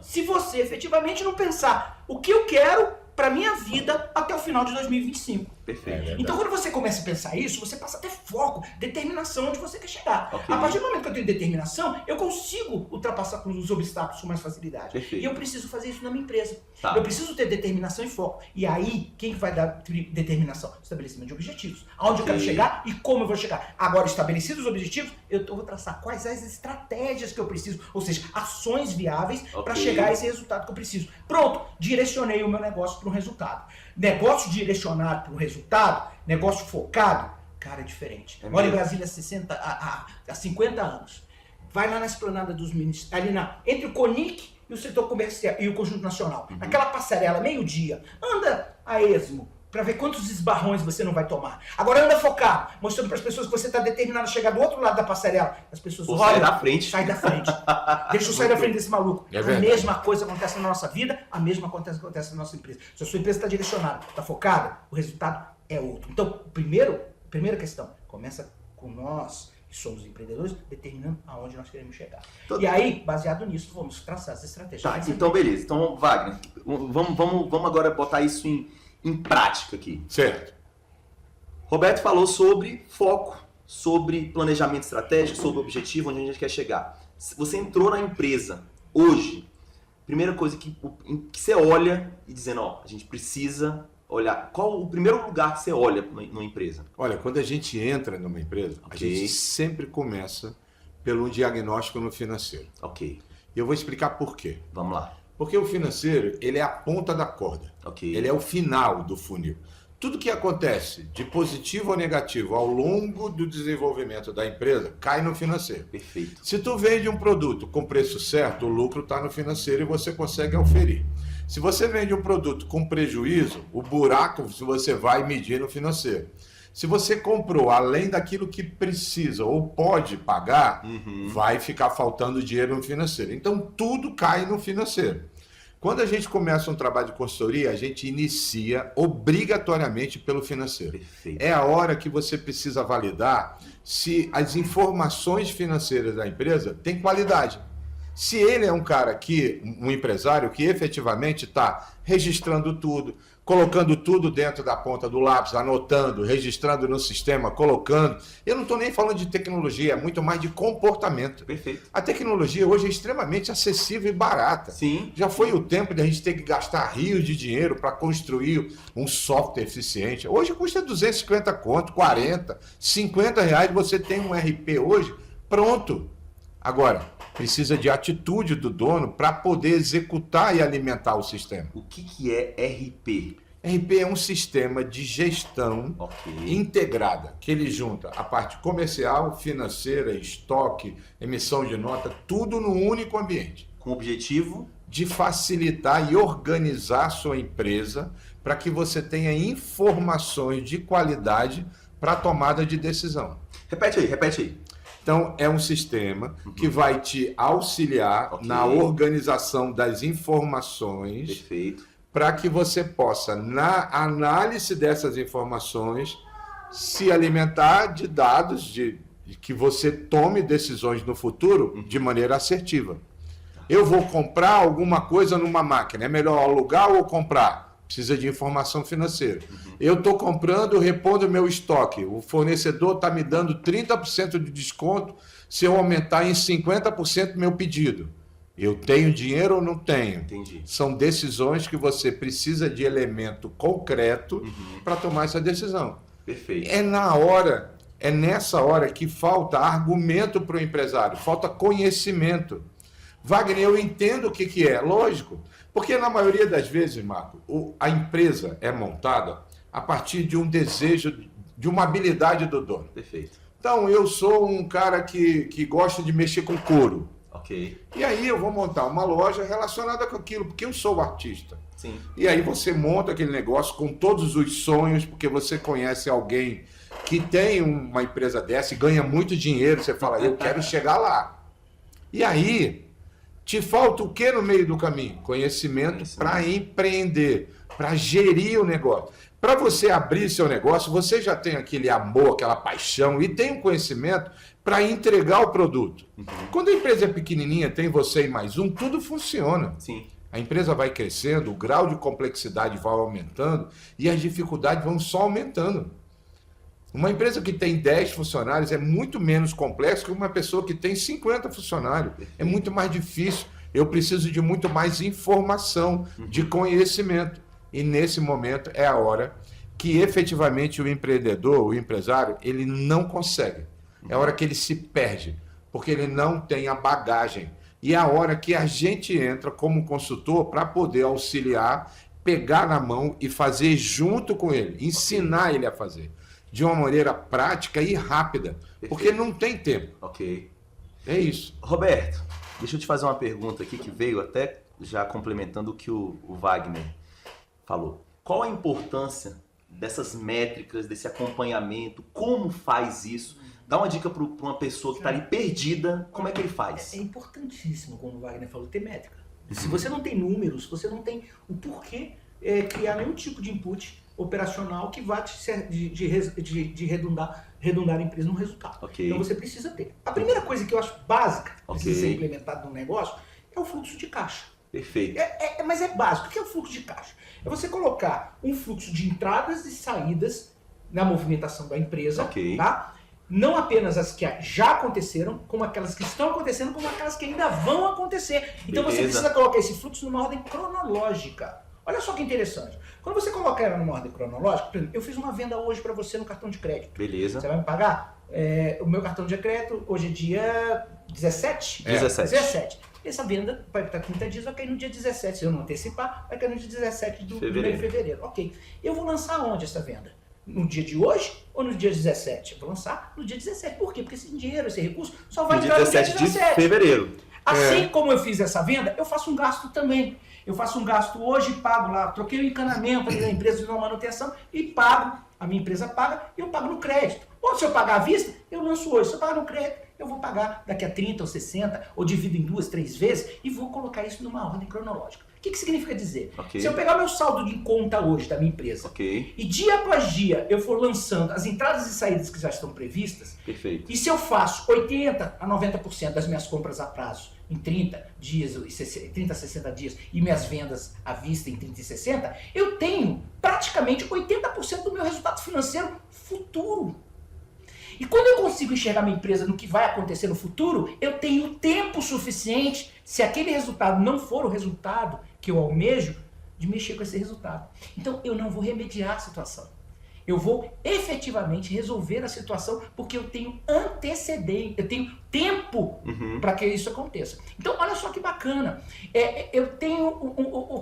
se você efetivamente não pensar o que eu quero para minha vida até o final de 2025. Perfeito. Então, quando você começa a pensar isso, você passa a ter foco, determinação onde você quer chegar. Ok. A partir do momento que eu tenho determinação, eu consigo ultrapassar os obstáculos com mais facilidade. Perfeito. E eu preciso fazer isso na minha empresa. Tá. Eu preciso ter determinação e foco. E aí, quem vai dar determinação? Estabelecimento de objetivos. Aonde eu quero chegar e como eu vou chegar. Agora, estabelecidos os objetivos, eu vou traçar quais as estratégias que eu preciso, ou seja, ações viáveis para chegar a esse resultado que eu preciso. Pronto, direcionei o meu negócio para um resultado. Negócio direcionado para um resultado, negócio focado, cara, é diferente. Moro em Brasília há 50 anos. Vai lá na esplanada dos ministros, ali entre o CONIC e o setor comercial e o Conjunto Nacional. Naquela passarela, meio-dia. Anda a esmo para ver quantos esbarrões você não vai tomar. Agora anda focado, mostrando para as pessoas que você está determinado a chegar do outro lado da passarela. As pessoas olham, sai da frente. Sai da frente. Deixa eu sair da frente desse maluco. É A verdade. mesma coisa acontece na nossa vida, a mesma coisa acontece na nossa empresa. Se a sua empresa está direcionada, está focada, o resultado é outro. Então, primeira questão, começa com nós, que somos empreendedores, determinando aonde nós queremos chegar. E aí, baseado nisso, vamos traçar as estratégias. Tá, então beleza. Então, Wagner, vamos agora botar isso em prática aqui. Certo. Roberto falou sobre foco, sobre planejamento estratégico, sobre objetivo, onde a gente quer chegar. Você entrou na empresa hoje, primeira coisa que você olha e dizendo, ó, a gente precisa olhar. Qual o primeiro lugar que você olha numa empresa? Olha, quando a gente entra numa empresa, a gente sempre começa pelo diagnóstico no financeiro. Ok. E eu vou explicar por quê. Vamos lá. Porque o financeiro, ele é a ponta da corda. Ok. Ele é o final do funil. Tudo que acontece de positivo ou negativo ao longo do desenvolvimento da empresa cai no financeiro. Perfeito. Se tu vende um produto com preço certo, o lucro está no financeiro e você consegue auferir. Se você vende um produto com prejuízo, o buraco você vai medir no financeiro. Se você comprou além daquilo que precisa ou pode pagar, vai ficar faltando dinheiro no financeiro. Então tudo cai no financeiro. Quando a gente começa um trabalho de consultoria, a gente inicia obrigatoriamente pelo financeiro. Perfeito. É a hora que você precisa validar se as informações financeiras da empresa têm qualidade. Se ele é um cara um empresário que efetivamente está registrando tudo, colocando tudo dentro da ponta do lápis, anotando, registrando no sistema, colocando. Eu não estou nem falando de tecnologia, é muito mais de comportamento. Perfeito. A tecnologia hoje é extremamente acessível e barata. Sim. Já foi o tempo de a gente ter que gastar rios de dinheiro para construir um software eficiente. Hoje custa 250 conto, 40, 50 reais, você tem um RP hoje pronto. Agora, precisa de atitude do dono para poder executar e alimentar o sistema. O que é RP? RP é um sistema de gestão integrada, que ele junta a parte comercial, financeira, estoque, emissão de nota, tudo num único ambiente. Com o objetivo? De facilitar e organizar a sua empresa para que você tenha informações de qualidade para a tomada de decisão. Repete aí. Então, é um sistema que vai te auxiliar na organização das informações para que você possa, na análise dessas informações, se alimentar de dados de que você tome decisões no futuro de maneira assertiva. Eu vou comprar alguma coisa numa máquina, é melhor alugar ou comprar? Precisa de informação financeira. Eu estou comprando, repondo meu estoque. O fornecedor está me dando 30% de desconto se eu aumentar em 50% meu pedido. Eu tenho dinheiro ou não tenho? Entendi. São decisões que você precisa de elemento concreto para tomar essa decisão. Perfeito. É nessa hora que falta argumento para o empresário, falta conhecimento. Wagner, eu entendo o que é, lógico. Porque na maioria das vezes, Marco, a empresa é montada a partir de um desejo, de uma habilidade do dono. Perfeito. Então, eu sou um cara que gosta de mexer com couro. Ok. E aí eu vou montar uma loja relacionada com aquilo, porque eu sou o artista. Sim. E aí você monta aquele negócio com todos os sonhos, porque você conhece alguém que tem uma empresa dessa e ganha muito dinheiro, você fala, eu quero chegar lá. E aí... te falta o que no meio do caminho? Conhecimento para empreender, para gerir o negócio. Para você abrir seu negócio, você já tem aquele amor, aquela paixão e tem um conhecimento para entregar o produto. Quando a empresa é pequenininha, tem você e mais um, tudo funciona. Sim. A empresa vai crescendo, o grau de complexidade vai aumentando e as dificuldades vão só aumentando. Uma empresa que tem 10 funcionários é muito menos complexo que uma pessoa que tem 50 funcionários. É muito mais difícil. Eu preciso de muito mais informação, de conhecimento. E nesse momento é a hora que efetivamente o empreendedor, o empresário, ele não consegue. É a hora que ele se perde, porque ele não tem a bagagem. E é a hora que a gente entra como consultor para poder auxiliar, pegar na mão e fazer junto com ele, ensinar ele a fazer. De uma maneira prática e rápida, porque não tem tempo. Ok. É isso. Roberto, deixa eu te fazer uma pergunta aqui que veio até já complementando o que o Wagner falou. Qual a importância dessas métricas, desse acompanhamento? Como faz isso? Dá uma dica para uma pessoa que está ali perdida, como é que ele faz? É importantíssimo, como o Wagner falou, ter métrica. Se você não tem números, você não tem o porquê criar nenhum tipo de input operacional que vá de redundar a empresa no resultado. Okay. Então você precisa ter. A primeira coisa que eu acho básica, precisa ser implementada no negócio, é o fluxo de caixa. Perfeito. Mas é básico. O que é o fluxo de caixa? É você colocar um fluxo de entradas e saídas na movimentação da empresa, tá? Não apenas as que já aconteceram, como aquelas que estão acontecendo, como aquelas que ainda vão acontecer. Então você precisa colocar esse fluxo numa ordem cronológica. Olha só que interessante. Quando você coloca ela numa ordem cronológica, por exemplo, eu fiz uma venda hoje para você no cartão de crédito. Beleza. Você vai me pagar? O meu cartão de crédito, hoje é dia 17? 17. Essa venda vai estar 30 dias, vai cair no dia 17. Se eu não antecipar, vai cair no dia 17 do mês de fevereiro. Ok. Eu vou lançar onde essa venda? No dia de hoje ou no dia 17? Eu vou lançar no dia 17. Por quê? Porque esse dinheiro, esse recurso, só vai entrar no dia 17 de fevereiro. Assim como eu fiz essa venda, eu faço um gasto também. Eu faço um gasto hoje, pago lá, troquei o encanamento ali da empresa de manutenção e pago, a minha empresa paga e eu pago no crédito. Ou se eu pagar à vista, eu lanço hoje. Se eu pagar no crédito, eu vou pagar daqui a 30 ou 60, ou divido em 2, 3 vezes e vou colocar isso numa ordem cronológica. O que significa dizer? Okay. Se eu pegar meu saldo de conta hoje da minha empresa e dia após dia eu for lançando as entradas e saídas que já estão previstas, perfeito. E se eu faço 80 a 90% das minhas compras a prazo em 30 dias, 30 a 60 dias e minhas vendas à vista em 30 e 60, eu tenho praticamente 80% do meu resultado financeiro futuro. E quando eu consigo enxergar minha empresa no que vai acontecer no futuro, eu tenho tempo suficiente, se aquele resultado não for o resultado que eu almejo, de mexer com esse resultado. Então eu não vou remediar a situação. Eu vou efetivamente resolver a situação porque eu tenho antecedente, eu tenho tempo para que isso aconteça. Então olha só que bacana. Eu tenho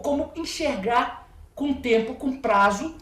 como enxergar com tempo, com prazo,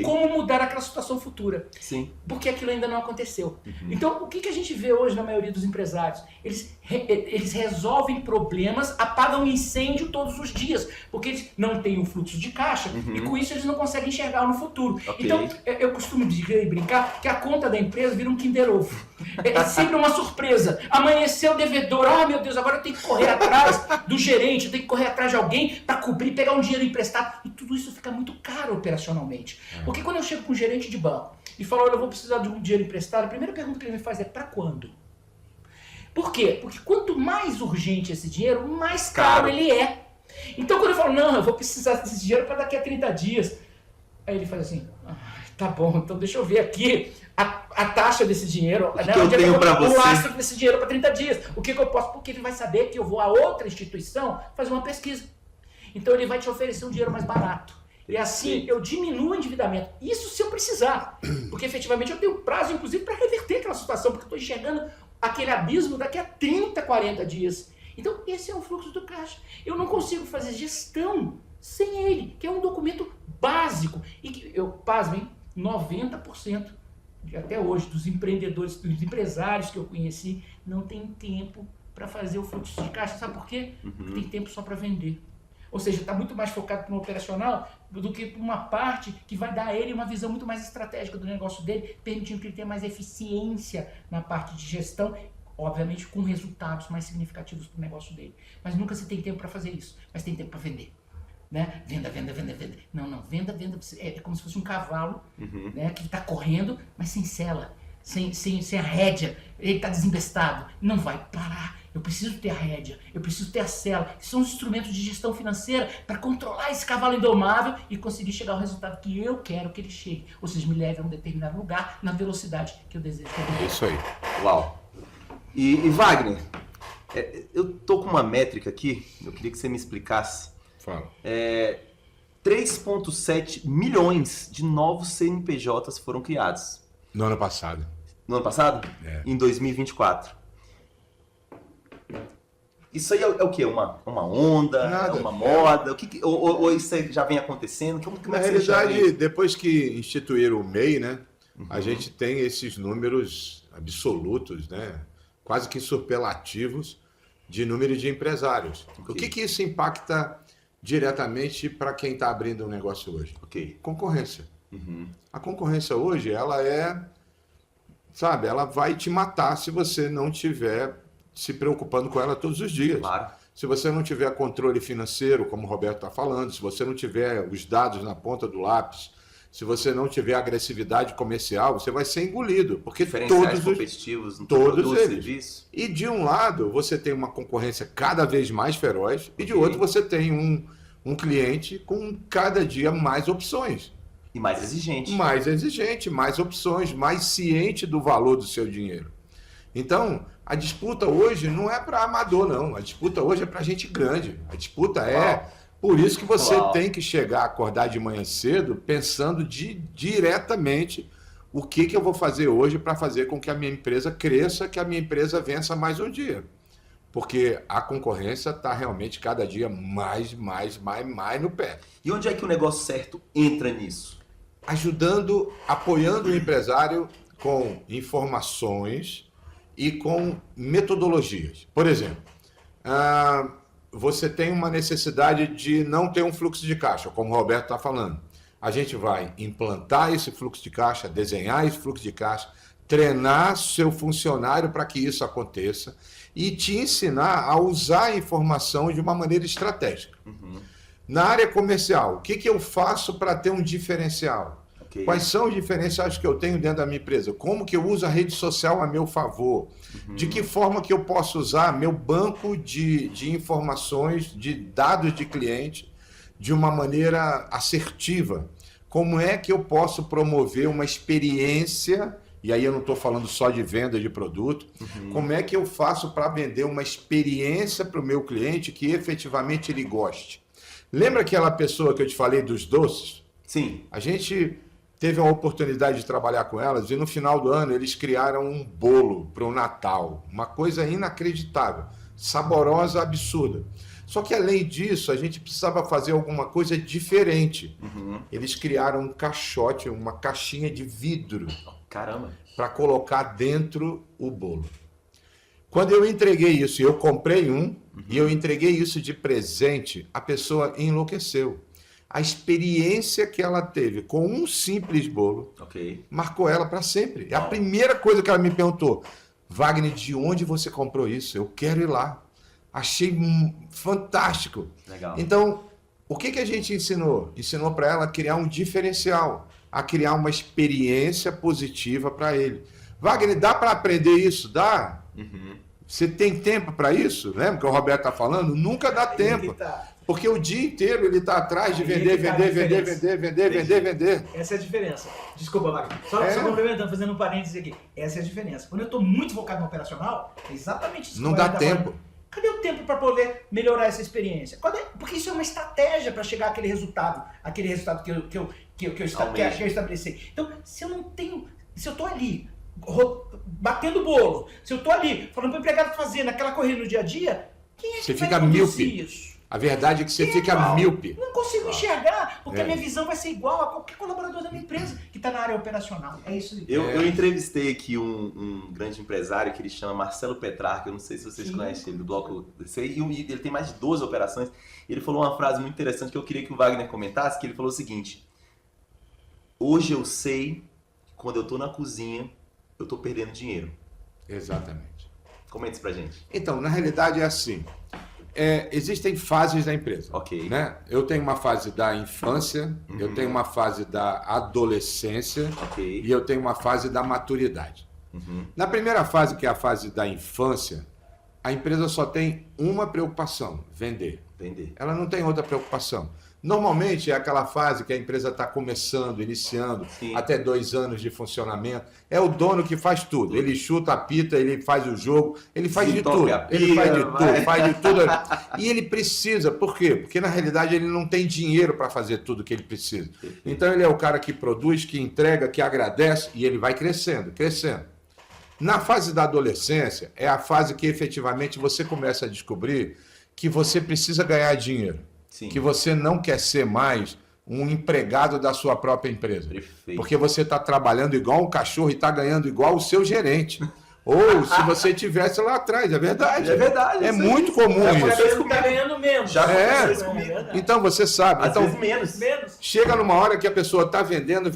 como mudar aquela situação futura. Sim. Porque aquilo ainda não aconteceu. Então, o que a gente vê hoje na maioria dos empresários? Eles resolvem problemas, apagam incêndio todos os dias, porque eles não têm um fluxo de caixa e com isso eles não conseguem enxergar no futuro. Então, eu costumo dizer e brincar que a conta da empresa vira um Kinder Ovo. É sempre uma surpresa. Amanheceu o devedor, meu Deus, agora eu tenho que correr atrás do gerente, eu tenho que correr atrás de alguém para cobrir, pegar um dinheiro emprestado. E tudo isso fica muito caro operacionalmente. Porque quando eu chego com um gerente de banco e falo, olha, eu vou precisar de um dinheiro emprestado, a primeira pergunta que ele me faz é, para quando? Por quê? Porque quanto mais urgente esse dinheiro, mais caro ele é. Então quando eu falo, não, eu vou precisar desse dinheiro para daqui a 30 dias. Aí ele faz assim, tá bom, então deixa eu ver aqui a taxa desse dinheiro. O que eu tenho para você? O lastro desse dinheiro para 30 dias. O que eu posso? Porque ele vai saber que eu vou a outra instituição fazer uma pesquisa. Então ele vai te oferecer um dinheiro mais barato. E assim eu diminuo o endividamento. Isso se eu precisar. Porque efetivamente eu tenho prazo, inclusive, para reverter aquela situação, porque eu estou enxergando aquele abismo daqui a 30, 40 dias. Então esse é o fluxo do caixa. Eu não consigo fazer gestão sem ele, que é um documento básico. E que eu, pasmem, 90% até hoje dos empreendedores, dos empresários que eu conheci, não tem tempo para fazer o fluxo de caixa. Sabe por quê? Porque tem tempo só para vender. Ou seja, está muito mais focado no operacional do que uma parte que vai dar a ele uma visão muito mais estratégica do negócio dele, permitindo que ele tenha mais eficiência na parte de gestão, obviamente com resultados mais significativos para o negócio dele. Mas nunca se tem tempo para fazer isso, mas tem tempo para vender. Né? Venda. Não, venda. É como se fosse um cavalo, né, que está correndo, mas sem sela, sem a rédea. Ele está desembestado, não vai parar. Eu preciso ter a rédea, eu preciso ter a sela, que são os instrumentos de gestão financeira para controlar esse cavalo indomável e conseguir chegar ao resultado que eu quero que ele chegue. Ou seja, me leve a um determinado lugar na velocidade que eu desejo. É isso aí. Uau. E Wagner, eu tô com uma métrica aqui, eu queria que você me explicasse. Fala. 3,7 milhões de novos CNPJs foram criados. No ano passado. No ano passado? Em 2024. Isso aí é o quê? Uma onda? Nada. É uma moda? Ou isso aí já vem acontecendo? Na realidade, depois que instituíram o MEI, né, a gente tem esses números absolutos, né, quase que superlativos de número de empresários. O que isso impacta diretamente para quem está abrindo um negócio hoje? Concorrência. A concorrência hoje, ela ela vai te matar se você não tiver se preocupando com ela todos os dias. Claro. Se você não tiver controle financeiro, como o Roberto está falando, se você não tiver os dados na ponta do lápis, se você não tiver agressividade comercial, você vai ser engolido. Porque todos competitivos, todos eles. Serviço. E de um lado, você tem uma concorrência cada vez mais feroz, e de outro, você tem um cliente com cada dia mais opções. E mais exigente. Mais exigente, mais opções, mais ciente do valor do seu dinheiro. Então, a disputa hoje não é para amador, não. A disputa hoje é para gente grande. A disputa é... Por isso que você tem que chegar, acordar de manhã cedo, pensando diretamente o que eu vou fazer hoje para fazer com que a minha empresa cresça, que a minha empresa vença mais um dia. Porque a concorrência está realmente cada dia mais no pé. E onde é que o negócio certo entra nisso? Ajudando, apoiando o empresário com informações e com metodologias. Por exemplo, você tem uma necessidade de não ter um fluxo de caixa, como o Roberto está falando. A gente vai implantar esse fluxo de caixa, desenhar esse fluxo de caixa, treinar seu funcionário para que isso aconteça e te ensinar a usar a informação de uma maneira estratégica. Na área comercial, o que eu faço para ter um diferencial? Quais são os diferenciais que eu tenho dentro da minha empresa? Como que eu uso a rede social a meu favor? De que forma que eu posso usar meu banco de informações, de dados de cliente, de uma maneira assertiva? Como é que eu posso promover uma experiência, e aí eu não estou falando só de venda de produto, como é que eu faço para vender uma experiência para o meu cliente que efetivamente ele goste? Lembra aquela pessoa que eu te falei dos doces? Sim. A gente teve a oportunidade de trabalhar com elas e no final do ano eles criaram um bolo para o Natal. Uma coisa inacreditável, saborosa, absurda. Só que além disso, a gente precisava fazer alguma coisa diferente. Eles criaram um caixote, uma caixinha de vidro. Caramba! Para colocar dentro o bolo. Quando eu entreguei isso, eu comprei e eu entreguei isso de presente, a pessoa enlouqueceu. A experiência que ela teve com um simples bolo marcou ela para sempre. É a primeira coisa que ela me perguntou: Wagner, de onde você comprou isso? Eu quero ir lá. Achei fantástico. Legal. Então, o que a gente ensinou? Ensinou para ela a criar um diferencial, a criar uma experiência positiva para ele. Wagner, dá para aprender isso? Dá. Você tem tempo para isso? Lembra que o Roberto está falando? Nunca dá tempo. Porque o dia inteiro ele está atrás de vender. Essa é a diferença. Desculpa, Wagner. Só complementando, fazendo um parênteses aqui. Essa é a diferença. Quando eu estou muito focado no operacional, é exatamente isso. Não dá tempo. Falando. Cadê o tempo para poder melhorar essa experiência? Porque isso é uma estratégia para chegar àquele resultado que eu estabeleci. Então, se eu estou ali batendo bolo, se eu estou ali falando para o empregado fazer naquela corrida no dia a dia, quem é que vai conduzir isso? A verdade é que você fica míope. Não consigo enxergar, porque a minha visão vai ser igual a qualquer colaborador da minha empresa que está na área operacional. É isso aí. Eu entrevistei aqui um grande empresário que ele chama Marcelo Petrarca, eu não sei se vocês conhecem ele, do Bloco DC, e ele tem mais de 12 operações. Ele falou uma frase muito interessante que eu queria que o Wagner comentasse, que ele falou o seguinte: hoje eu sei que quando eu estou na cozinha, eu estou perdendo dinheiro. Exatamente. Comenta isso pra gente. Então, na realidade é assim. Existem fases da empresa. Né? Eu tenho uma fase da infância, eu tenho uma fase da adolescência e eu tenho uma fase da maturidade. Na primeira fase, que é a fase da infância, a empresa só tem uma preocupação: vender. Ela não tem outra preocupação. Normalmente é aquela fase que a empresa está começando, iniciando, até 2 anos de funcionamento. É o dono que faz tudo. Ele chuta, apita, ele faz o jogo, ele faz de tudo. Ele faz de tudo. E ele precisa, por quê? Porque na realidade ele não tem dinheiro para fazer tudo que ele precisa. Então ele é o cara que produz, que entrega, que agradece e ele vai crescendo. Na fase da adolescência é a fase que efetivamente você começa a descobrir que você precisa ganhar dinheiro. Que você não quer ser mais um empregado da sua própria empresa. Perfeito. Porque você está trabalhando igual um cachorro e está ganhando igual o seu gerente. Ou se você tivesse lá atrás, é verdade. É verdade. É muito comum isso. Você está ganhando menos. Já aconteceu comigo. Então você sabe. Às vezes menos. Chega numa hora que a pessoa está vendendo,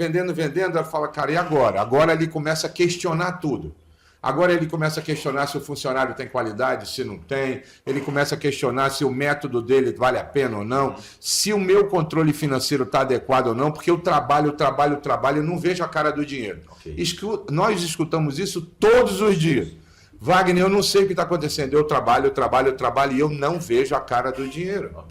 ela fala, cara, e agora? Agora ele começa a questionar tudo. Agora ele começa a questionar se o funcionário tem qualidade, se não tem. Ele começa a questionar se o método dele vale a pena ou não. Se o meu controle financeiro está adequado ou não. Porque eu trabalho e não vejo a cara do dinheiro. Nós escutamos isso todos os dias. Wagner, eu não sei o que está acontecendo. Eu trabalho e eu não vejo a cara do dinheiro.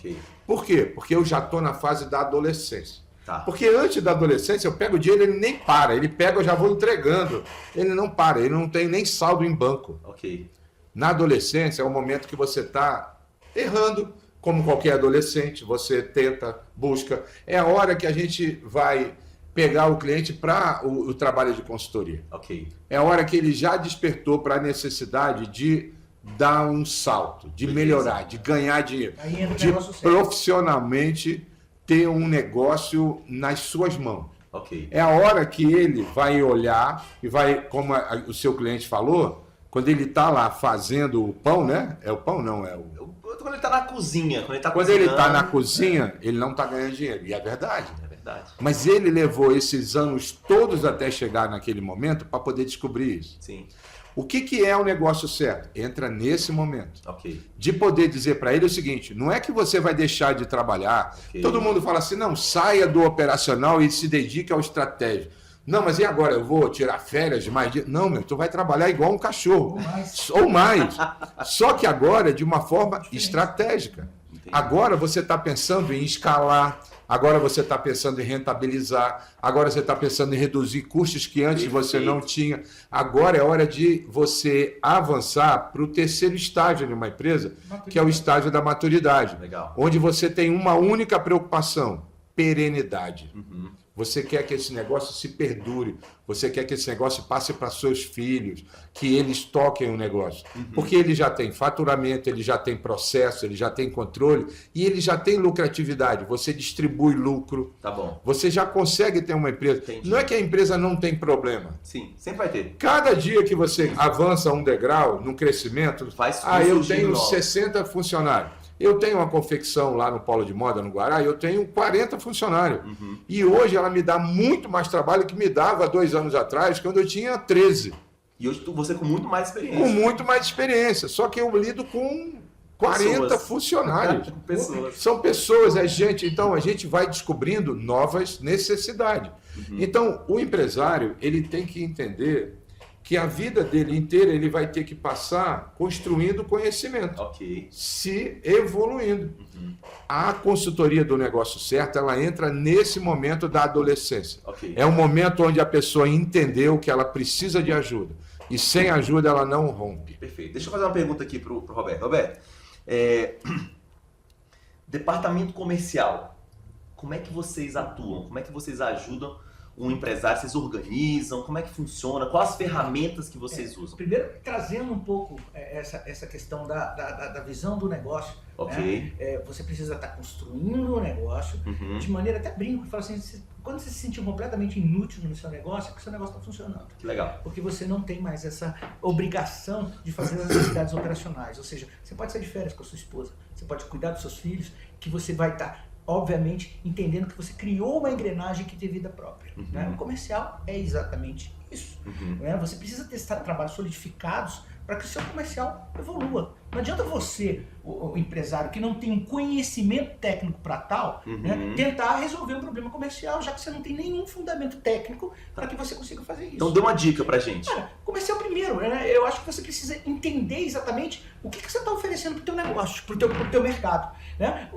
Por quê? Porque eu já estou na fase da adolescência. Tá. Porque antes da adolescência, eu pego o dinheiro, ele nem para. Ele pega, eu já vou entregando. Ele não para, ele não tem nem saldo em banco. Ok. Na adolescência é o momento que você está errando, como qualquer adolescente. Você tenta, busca. É a hora que a gente vai pegar o cliente para o trabalho de consultoria. Ok. É a hora que ele já despertou para a necessidade de dar um salto, de melhorar, de ganhar dinheiro, Aí entra o de negócio sério. profissionalmente ter um negócio nas suas mãos. Ok. É a hora que ele vai olhar e vai, como o seu cliente falou, quando ele está lá fazendo o pão, né? É o pão? Não, é o... Quando ele tá na cozinha, quando ele tá Quando ele está cozinhando. na cozinha, ele não está ganhando dinheiro. E é verdade. É verdade. Mas ele levou esses anos todos até chegar naquele momento para poder descobrir isso. Sim. O que é o negócio certo? Entra nesse momento. Ok. De poder dizer para ele o seguinte, não é que você vai deixar de trabalhar. Ok. Todo mundo fala assim, não, saia do operacional e se dedique ao estratégico. Não, mas e agora? Eu vou tirar férias de mais dias? Não, meu, tu vai trabalhar igual um cachorro. Ou mais. Só que agora de uma forma estratégica. Entendi. Agora você está pensando em escalar, agora você está pensando em rentabilizar, agora você está pensando em reduzir custos que antes você não tinha. Agora é hora de você avançar para o terceiro estágio de uma empresa, que é o estágio da maturidade. Legal. Onde você tem uma única preocupação, perenidade. Uhum. Você quer que esse negócio se perdure, você quer que esse negócio passe para seus filhos, que eles toquem o negócio. Porque ele já tem faturamento, ele já tem processo, ele já tem controle e ele já tem lucratividade. Você distribui lucro, Tá bom. você já consegue ter uma empresa. Entendi. Não é que a empresa não tem problema. Sim, sempre vai ter. Cada dia que você avança um degrau no crescimento, Faz eu surgir tenho novos. 60 funcionários. Eu tenho uma confecção lá no Polo de Moda, no Guará, eu tenho 40 funcionários. E hoje ela me dá muito mais trabalho que me dava 2 anos atrás, quando eu tinha 13. E hoje você com muito mais experiência. Com muito mais experiência. Só que eu lido com 40 Pessoas. funcionários. Pessoas. São pessoas, é gente. Então a gente vai descobrindo novas necessidades. Então o empresário ele tem que entender que a vida dele inteira ele vai ter que passar construindo conhecimento, Ok. se evoluindo. A consultoria do negócio certo, ela entra nesse momento da adolescência. Ok. É o momento onde a pessoa entendeu que ela precisa de ajuda. E sem ajuda ela não rompe. Perfeito. Deixa eu fazer uma pergunta aqui pro Roberto. Roberto, departamento comercial, como é que vocês atuam? Como é que vocês ajudam um empresário? Vocês organizam? Como é que funciona? Quais as ferramentas que vocês usam? Primeiro, trazendo um pouco essa questão da visão do negócio. Ok. Né? Você precisa estar construindo o negócio de maneira, até brinco, fala assim, quando você se sentir completamente inútil no seu negócio, é que o seu negócio está funcionando. Que legal. Porque você não tem mais essa obrigação de fazer as atividades operacionais. Ou seja, você pode sair de férias com a sua esposa, você pode cuidar dos seus filhos, que você vai estar, obviamente, entendendo que você criou uma engrenagem que tem vida própria. Né? O comercial é exatamente isso. Né? Você precisa ter trabalhos solidificados para que o seu comercial evolua. Não adianta você, o empresário que não tem um conhecimento técnico para tal, né, tentar resolver um problema comercial, já que você não tem nenhum fundamento técnico para que você consiga fazer isso. Então dê uma dica pra gente. Cara, comercial primeiro, né? Eu acho que você precisa entender exatamente o que você está oferecendo para o teu negócio, para o teu mercado. Né?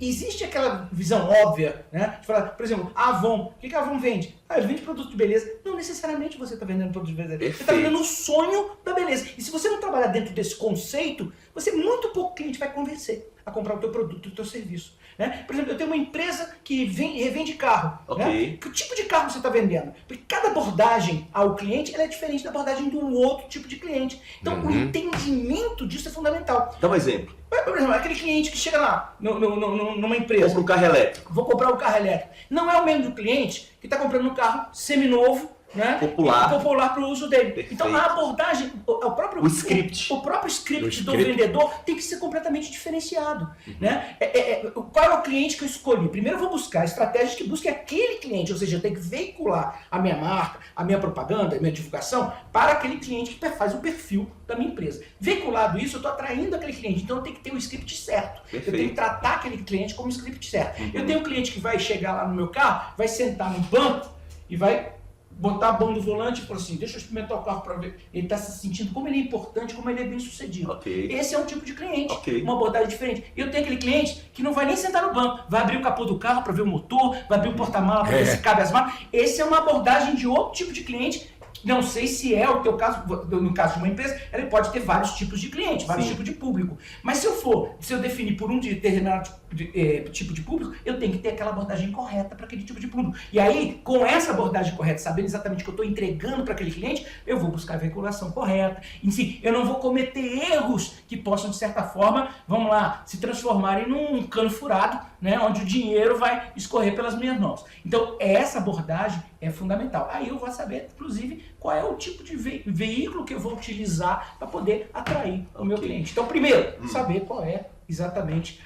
Existe aquela visão óbvia, né? De falar, por exemplo, a Avon. O que a Avon vende? Ele vende produto de beleza. Não necessariamente você está vendendo produto de beleza. Perfeito. Você está vendendo o sonho da beleza. E se você não trabalhar dentro desse conceito, você muito pouco cliente vai convencer a comprar o teu produto, o teu serviço. Né? Por exemplo, eu tenho uma empresa que revende carro. Ok. Né? Que tipo de carro você está vendendo? Porque cada abordagem ao cliente ela é diferente da abordagem do outro tipo de cliente. Então, o entendimento disso é fundamental. Dá um exemplo. Por exemplo, aquele cliente que chega lá numa empresa, Compra um carro elétrico. vou comprar um carro elétrico. Não é o mesmo cliente que está comprando um carro seminovo, né? Popular para o uso dele. Perfeito. Então a abordagem, O script. o próprio script do script. vendedor tem que ser completamente diferenciado. Né? Qual é o cliente que eu escolhi? Primeiro eu vou buscar estratégias que busquem aquele cliente, ou seja, eu tenho que veicular a minha marca, a minha propaganda, a minha divulgação para aquele cliente que faz o perfil da minha empresa. Veiculado isso, eu estou atraindo aquele cliente, então eu tenho que ter o script certo. Perfeito. Eu tenho que tratar aquele cliente como script certo. Eu tenho um cliente que vai chegar lá no meu carro, vai sentar no banco e vai botar a mão no volante e falar assim, deixa eu experimentar o carro para ver. Ele está se sentindo como ele é importante, como ele é bem sucedido. Esse é um tipo de cliente, uma abordagem diferente. Eu tenho aquele cliente que não vai nem sentar no banco, vai abrir o capô do carro para ver o motor, vai abrir o porta-mala para ver se cabe as malas. Esse é uma abordagem de outro tipo de cliente. Não sei se é o teu caso, no caso de uma empresa, ele pode ter vários tipos de cliente, vários tipos de público. Mas se eu definir por um determinado tipo de público, eu tenho que ter aquela abordagem correta para aquele tipo de público. E aí, com essa abordagem correta, sabendo exatamente o que eu estou entregando para aquele cliente, eu vou buscar a veiculação correta. Enfim, eu não vou cometer erros que possam, de certa forma, vamos lá, se transformarem num cano furado, né, onde o dinheiro vai escorrer pelas minhas mãos. Então, essa abordagem é fundamental. Aí eu vou saber, inclusive, qual é o tipo de veículo que eu vou utilizar para poder atrair o meu cliente. Então, primeiro, saber qual é exatamente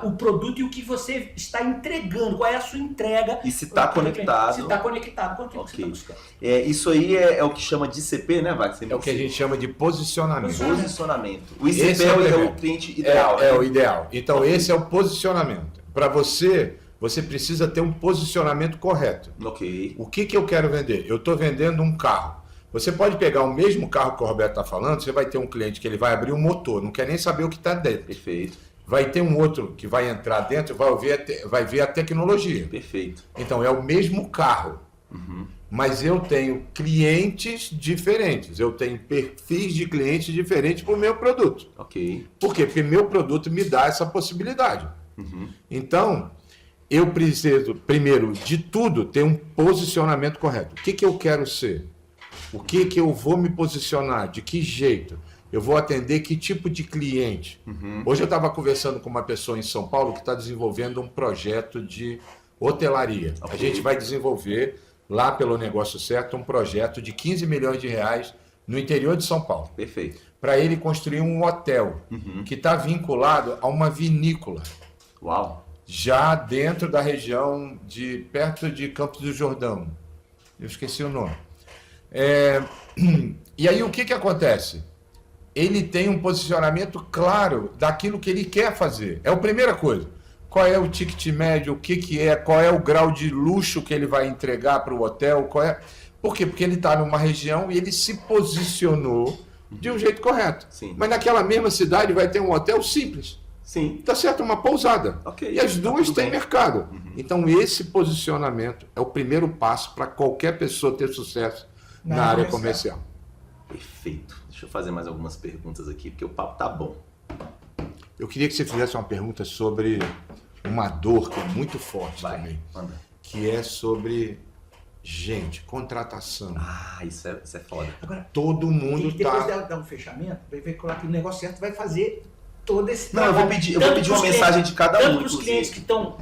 o produto e o que você está entregando, qual é a sua entrega. E se está conectado. Se está conectado com aquilo que você está buscando. Isso aí é o que chama de ICP, né, Wagner? É o que a gente chama de posicionamento. O ICP é o cliente ideal. É o ideal. Então, esse é o posicionamento. Para você precisa ter um posicionamento correto. O que eu quero vender? Eu estou vendendo um carro. Você pode pegar o mesmo carro que o Roberto está falando, você vai ter um cliente que ele vai abrir um motor, não quer nem saber o que está dentro. Perfeito. Vai ter um outro que vai entrar dentro, vai ver a tecnologia. Perfeito. Então, é o mesmo carro. Mas eu tenho clientes diferentes, eu tenho perfis de clientes diferentes para o meu produto. Por quê? Porque meu produto me dá essa possibilidade. Então, eu preciso, primeiro de tudo, ter um posicionamento correto. O que eu quero ser? O que eu vou me posicionar? De que jeito? Eu vou atender que tipo de cliente? Hoje eu estava conversando com uma pessoa em São Paulo que está desenvolvendo um projeto de hotelaria. A gente vai desenvolver, lá pelo Negócio Certo, um projeto de 15 milhões de reais no interior de São Paulo. Perfeito. Para ele construir um hotel que está vinculado a uma vinícola. Uau! Já dentro da região perto de Campos do Jordão. Eu esqueci o nome. E aí o que acontece? Ele tem um posicionamento claro daquilo que ele quer fazer. É a primeira coisa. Qual é o ticket médio, qual é o grau de luxo que ele vai entregar para o hotel, Por quê? Porque ele está numa região e ele se posicionou de um jeito correto. Sim. Mas naquela mesma cidade vai ter um hotel simples. Sim. Tá certo, uma pousada. E as duas têm mercado. Então esse posicionamento é o primeiro passo para qualquer pessoa ter sucesso na área comercial. Perfeito. Deixa eu fazer mais algumas perguntas aqui, porque o papo tá bom. Eu queria que você fizesse uma pergunta sobre uma dor que é muito forte também. Manda. Que é sobre, contratação. Isso é foda. Agora, todo mundo depois dela dar um fechamento, vai veicular que o Negócio Certo vai fazer todo esse trabalho. Eu vou pedir uma mensagem de cada um. Tanto para os clientes que estão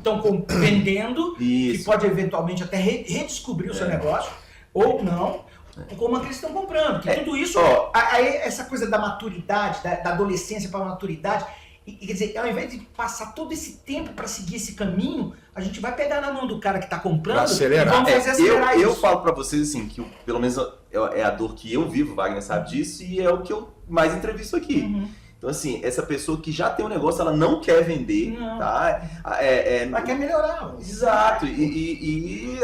vendendo, que pode eventualmente até redescobrir o seu negócio, ou não, como aqueles que estão comprando. Que tudo isso, essa coisa da maturidade, da adolescência para a maturidade, quer dizer, ao invés de passar todo esse tempo para seguir esse caminho, a gente vai pegar na mão do cara que está comprando e vamos fazer acelerar isso. Eu falo para vocês assim, que pelo menos é a dor que eu vivo, o Wagner sabe disso, e é o que eu mais entrevisto aqui. Então, assim, essa pessoa que já tem um negócio, ela não quer vender, tá? Ela quer melhorar. Exato. E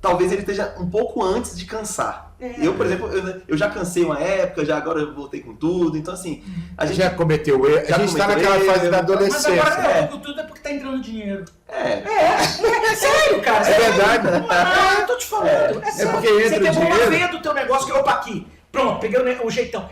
talvez ele esteja um pouco antes de cansar. Eu, por exemplo, eu já cansei uma época, agora eu voltei com tudo. Então, assim, a gente já cometeu erro. A gente está naquela fase da adolescência. Mas agora com tudo é porque tá entrando dinheiro. É sério, cara. É verdade. Eu tô te falando. É sério. Porque entra você quebrou dinheiro. uma veia do teu negócio, que opa, aqui. Pronto, peguei o jeitão.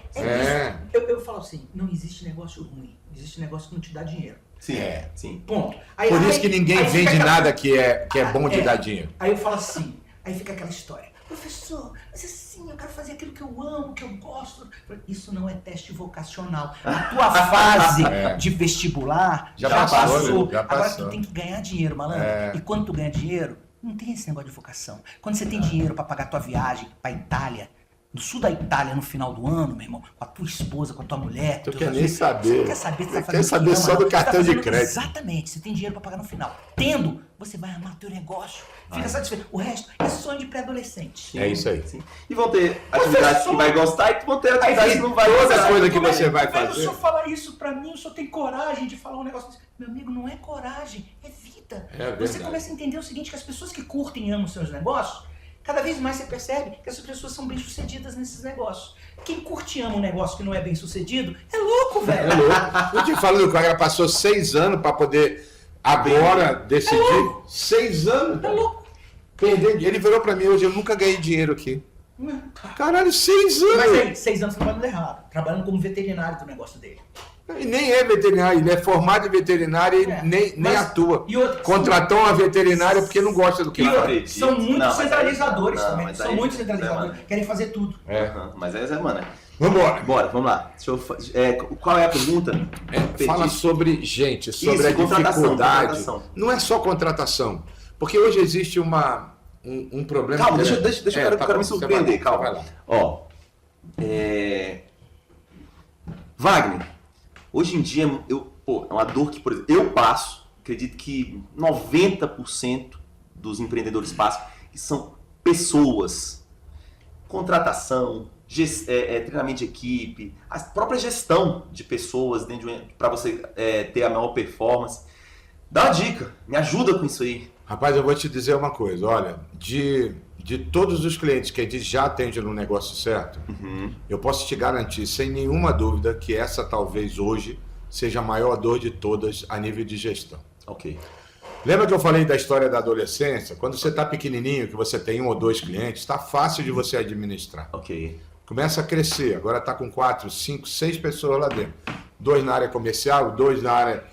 Eu falo assim, não existe negócio ruim. Existe negócio que não te dá dinheiro. Sim. Ponto. Por isso que ninguém vende nada que é bom de dar dinheiro. Aí eu falo assim, aí fica aquela história. Professor, mas assim, eu quero fazer aquilo que eu amo, que eu gosto. Isso não é teste vocacional. A tua fase de vestibular já passou. Agora tu tem que ganhar dinheiro, malandro. E quando tu ganha dinheiro, não tem esse negócio de vocação. Quando você tem dinheiro para pagar tua viagem para Itália, no sul da Itália, no final do ano, meu irmão, com a tua esposa, com a tua mulher. Tu quer nem saber. Você não quer saber, você tá fazendo. Quer saber só do cartão de crédito. Exatamente, você tem dinheiro para pagar no final. Tendo, você vai amar o teu negócio. Fica satisfeito. O resto é sonho de pré-adolescente. É isso aí. Sim. E vão ter atividades que vai gostar e vão ter atividades que não vai gostar. Toda coisa que você vai fazer. Mas o senhor fala isso pra mim, o senhor tem coragem de falar um negócio desse. Meu amigo, não é coragem, é vida. É verdade. Você começa a entender o seguinte, que as pessoas que curtem e amam seus negócios, Cada vez mais você percebe que essas pessoas são bem-sucedidas nesses negócios. Quem curte e ama um negócio que não é bem-sucedido é louco, velho. É louco. Eu te falo, o cara passou 6 anos para poder agora decidir. 6 anos. É louco. Ele virou para mim hoje, eu nunca ganhei dinheiro aqui. Caralho, 6 anos. Mas aí, 6 anos trabalhando errado. Trabalhando como veterinário do negócio dele. E nem é veterinário, ele é formado em veterinária e nem atua. Contratou uma veterinária porque não gosta do que faz. São muito centralizadores também. São muito centralizadores. Querem fazer tudo. Mas aí, mano. Vambora. Bora, vamos lá. Qual é a pergunta? Fala sobre gente, sobre a dificuldade. Não é só contratação. Porque hoje existe um problema. Calma, deixa eu quero me surpreender. Calma. Vai lá. Ó. Wagner, hoje em dia, é uma dor que, por exemplo, eu passo, acredito que 90% dos empreendedores passam, que são pessoas, contratação, treinamento de equipe, a própria gestão de pessoas para você ter a maior performance. Dá uma dica, me ajuda com isso aí. Rapaz, eu vou te dizer uma coisa, olha, de todos os clientes que a gente já atende no negócio certo, eu posso te garantir, sem nenhuma dúvida, que essa talvez hoje seja a maior dor de todas a nível de gestão. Ok. Lembra que eu falei da história da adolescência? Quando você está pequenininho, que você tem 1 ou 2 clientes, está fácil de você administrar. Ok. Começa a crescer, agora está com 4, 5, 6 pessoas lá dentro. 2 na área comercial, 2 na área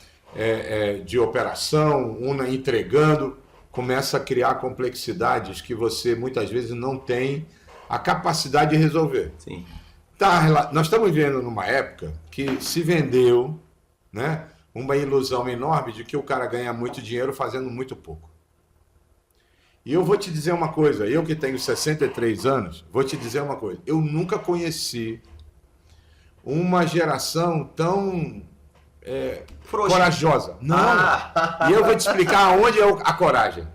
de operação, 1 entregando. Começa a criar complexidades que você muitas vezes não tem a capacidade de resolver. Sim. Nós estamos vivendo numa época que se vendeu, né, uma ilusão enorme de que o cara ganha muito dinheiro fazendo muito pouco. E eu vou te dizer uma coisa, eu que tenho 63 anos, vou te dizer uma coisa, eu nunca conheci uma geração tão corajosa. Não. E eu vou te explicar aonde é a coragem.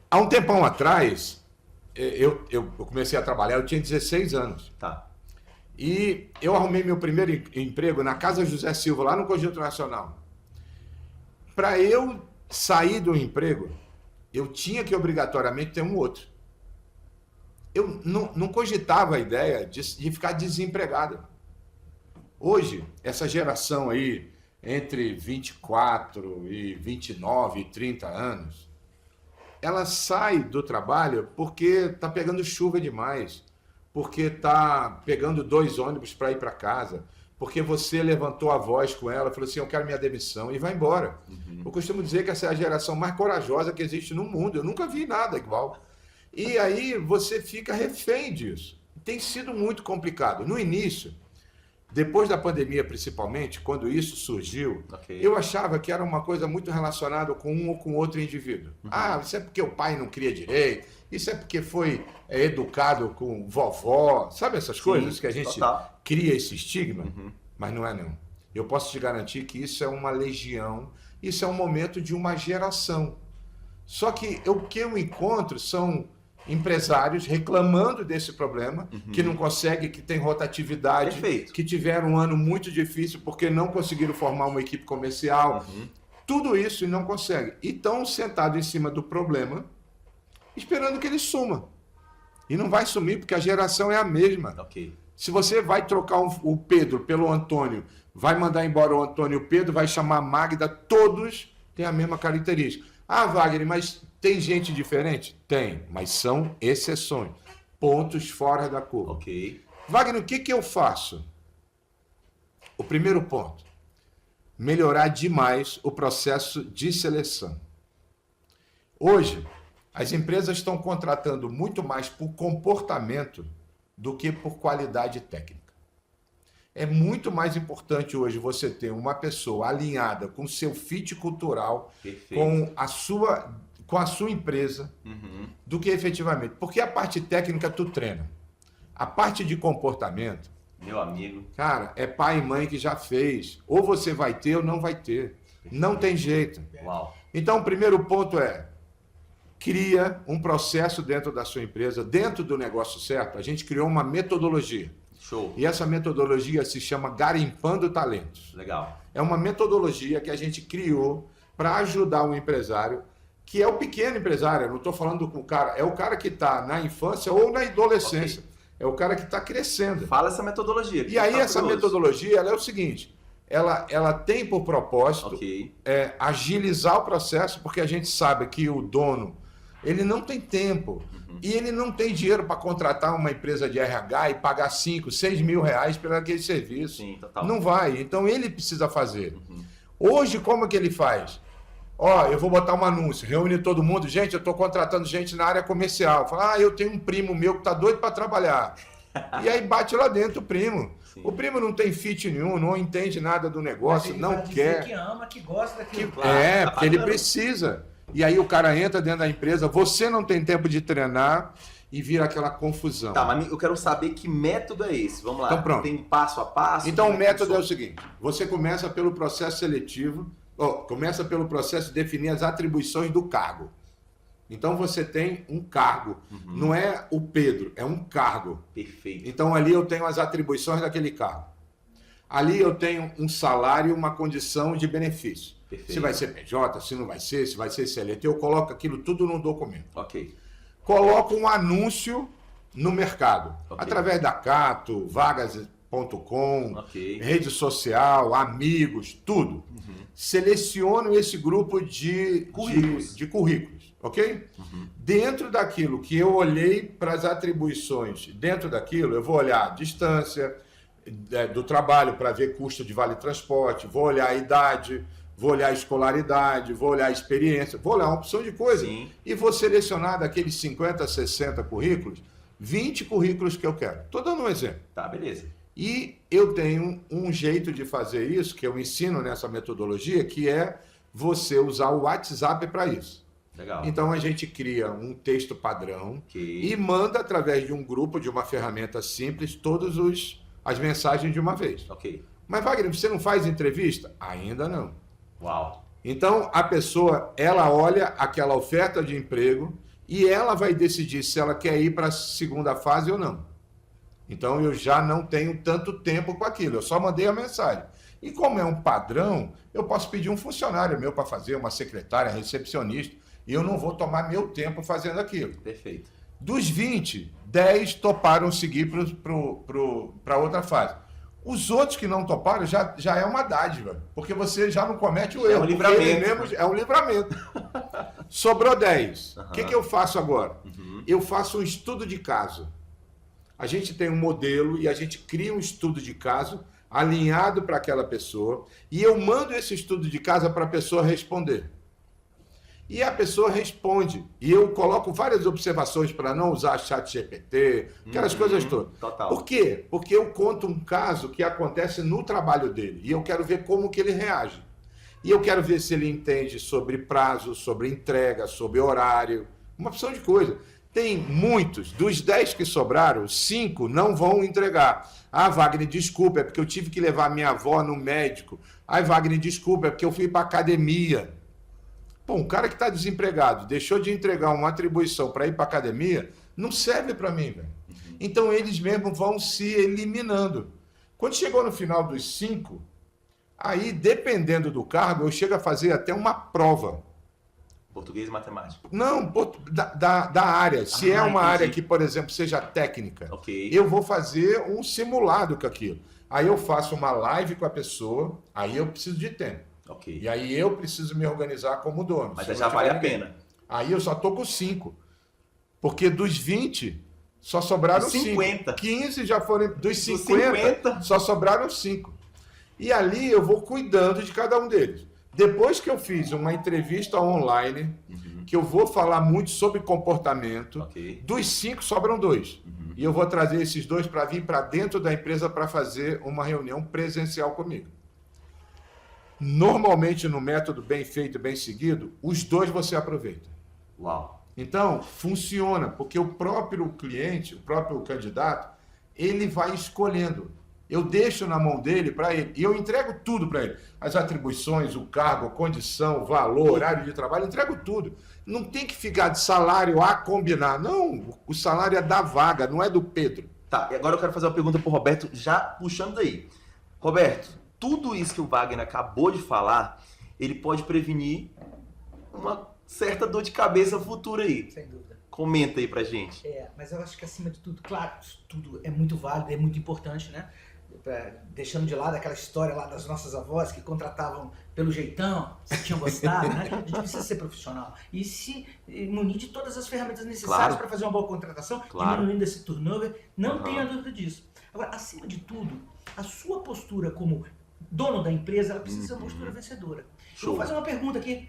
Há um tempão atrás, eu comecei a trabalhar, eu tinha 16 anos. Tá. E eu arrumei meu primeiro emprego na Casa José Silva, lá no Conjunto Nacional. Para eu sair do emprego, eu tinha que obrigatoriamente ter um outro. Eu não cogitava a ideia de ficar desempregado. Hoje, essa geração aí, entre 24 e 29 e 30 anos, ela sai do trabalho porque está pegando chuva demais, porque está pegando 2 ônibus para ir para casa, porque você levantou a voz com ela, falou assim, eu quero minha demissão, e vai embora. Eu costumo dizer que essa é a geração mais corajosa que existe no mundo, eu nunca vi nada igual. E aí você fica refém disso. Tem sido muito complicado. No início, depois da pandemia principalmente, quando isso surgiu, eu achava que era uma coisa muito relacionada com um ou com outro indivíduo. Isso é porque o pai não cria direito, isso é porque foi educado com vovó, sabe essas coisas que a gente cria esse estigma? Mas não é não. Eu posso te garantir que isso é uma legião, isso é um momento de uma geração. Só que o que eu encontro são empresários reclamando desse problema, que não conseguem, que tem rotatividade, que tiveram um ano muito difícil porque não conseguiram formar uma equipe comercial, tudo isso e não conseguem. E estão sentados em cima do problema, esperando que ele suma. E não vai sumir porque a geração é a mesma. Se você vai trocar o Pedro pelo Antônio, vai mandar embora o Antônio e o Pedro, vai chamar a Magda, todos têm a mesma característica. Ah, Wagner, mas tem gente diferente? Tem, mas são exceções. Pontos fora da curva. Wagner, o que eu faço? O primeiro ponto, melhorar demais o processo de seleção. Hoje, as empresas estão contratando muito mais por comportamento do que por qualidade técnica. É muito mais importante hoje você ter uma pessoa alinhada com o seu fit cultural, com a sua empresa, do que efetivamente. Porque a parte técnica tu treina. A parte de comportamento, meu amigo, cara, é pai e mãe que já fez. Ou você vai ter ou não vai ter. Não tem jeito. Então, o primeiro ponto é, cria um processo dentro da sua empresa, dentro do negócio certo. A gente criou uma metodologia. Show. E essa metodologia se chama Garimpando Talentos. Legal. É uma metodologia que a gente criou para ajudar o empresário que é o pequeno empresário. Eu não estou falando com o cara, é o cara que está na infância ou na adolescência. Okay. É o cara que está crescendo. Fala essa metodologia. E aí essa metodologia ela é o seguinte, ela tem por propósito agilizar o processo, porque a gente sabe que o dono ele não tem tempo e ele não tem dinheiro para contratar uma empresa de RH e pagar 5, 6 mil reais por aquele serviço. Sim, total. Não vai. Então ele precisa fazer. Hoje, como é que ele faz? Eu vou botar um anúncio, reúne todo mundo. Gente, eu estou contratando gente na área comercial. Fala, eu tenho um primo meu que está doido para trabalhar. E aí bate lá dentro o primo. Sim. O primo não tem fit nenhum, não entende nada do negócio, não quer. Que ama, que gosta daquilo. Porque ele precisa. E aí o cara entra dentro da empresa, você não tem tempo de treinar e vira aquela confusão. Tá, mas eu quero saber que método é esse. Vamos lá. Então, pronto. Tem passo a passo? Então o método é o seguinte, você começa pelo processo seletivo, começa pelo processo de definir as atribuições do cargo. Então você tem um cargo, não é o Pedro, é um cargo. Perfeito. Então ali eu tenho as atribuições daquele cargo. Ali eu tenho um salário e uma condição de benefício. Perfeito. Se vai ser PJ, se não vai ser, se vai ser CLT, eu coloco aquilo tudo no documento. Ok. Coloco um anúncio no mercado, através da Cato, vagas.com, rede social, amigos, tudo. Seleciono esse grupo de currículos, ok? Dentro daquilo que eu olhei para as atribuições, dentro daquilo eu vou olhar a distância do trabalho para ver custo de vale-transporte, vou olhar a idade, vou olhar a escolaridade, vou olhar a experiência, vou olhar uma opção de coisa. Sim. E vou selecionar daqueles 50, 60 currículos, 20 currículos que eu quero. Estou dando um exemplo. Tá, beleza. E eu tenho um jeito de fazer isso, que eu ensino nessa metodologia, que é você usar o WhatsApp para isso. Legal. Então a gente cria um texto padrão e manda através de um grupo, de uma ferramenta simples, todas as mensagens de uma vez. Ok. Mas, Wagner, você não faz entrevista? Ainda não. Uau. Então, a pessoa, ela olha aquela oferta de emprego e ela vai decidir se ela quer ir para a segunda fase ou não. Então, eu já não tenho tanto tempo com aquilo, eu só mandei a mensagem. E como é um padrão, eu posso pedir um funcionário meu para fazer, uma secretária, recepcionista, e eu não vou tomar meu tempo fazendo aquilo. Perfeito. Dos 20, 10 toparam seguir para outra fase. Os outros que não toparam já é uma dádiva, porque você já não comete o erro. É um livramento. É um livramento. Sobrou 10. O que eu faço agora? Eu faço um estudo de caso. A gente tem um modelo e a gente cria um estudo de caso alinhado para aquela pessoa e eu mando esse estudo de caso para a pessoa responder. E a pessoa responde. E eu coloco várias observações para não usar chat GPT, aquelas coisas todas. Total. Por quê? Porque eu conto um caso que acontece no trabalho dele. E eu quero ver como que ele reage. E eu quero ver se ele entende sobre prazo, sobre entrega, sobre horário. Uma opção de coisa. Tem muitos. Dos 10 que sobraram, 5 não vão entregar. Ah, Wagner, desculpa, é porque eu tive que levar minha avó no médico. Ah, Wagner, desculpa, é porque eu fui para academia. Pô, um cara que está desempregado, deixou de entregar uma atribuição para ir para a academia, não serve para mim, velho. Então eles mesmos vão se eliminando. Quando chegou no final dos 5, aí, dependendo do cargo, eu chego a fazer até uma prova. Português e matemática. Não, da área. Se é uma área que, por exemplo, seja técnica, eu vou fazer um simulado com aquilo. Aí eu faço uma live com a pessoa, aí eu preciso de tempo. E aí eu preciso me organizar como dono. Mas já vale a pena. Aí eu só tô com 5. Porque dos 20, só sobraram 50. 15 já foram... Dos 50, só sobraram 5. E ali eu vou cuidando de cada um deles. Depois que eu fiz uma entrevista online, que eu vou falar muito sobre comportamento, dos 5 sobram 2. E eu vou trazer esses 2 para vir para dentro da empresa para fazer uma reunião presencial comigo. Normalmente, no método bem feito, bem seguido, os 2 você aproveita. Uau! Então, funciona, porque o próprio cliente, o próprio candidato, ele vai escolhendo. Eu deixo na mão dele para ele, e eu entrego tudo para ele. As atribuições, o cargo, a condição, o valor, horário de trabalho, eu entrego tudo. Não tem que ficar de salário a combinar. Não, o salário é da vaga, não é do Pedro. Tá, e agora eu quero fazer uma pergunta para o Roberto, já puxando daí. Roberto, tudo isso que o Wagner acabou de falar, ele pode prevenir uma certa dor de cabeça futura aí. Sem dúvida. Comenta aí pra gente. Mas eu acho que acima de tudo, claro, isso tudo é muito válido, é muito importante, né? Deixando de lado aquela história lá das nossas avós que contratavam pelo jeitão, se tinham gostado, né? A gente precisa ser profissional e se munir de todas as ferramentas necessárias para fazer uma boa contratação, diminuindo esse turnover, não tenha dúvida disso. Agora, acima de tudo, a sua postura como dono da empresa, ela precisa ser uma postura vencedora. Eu vou fazer uma pergunta aqui,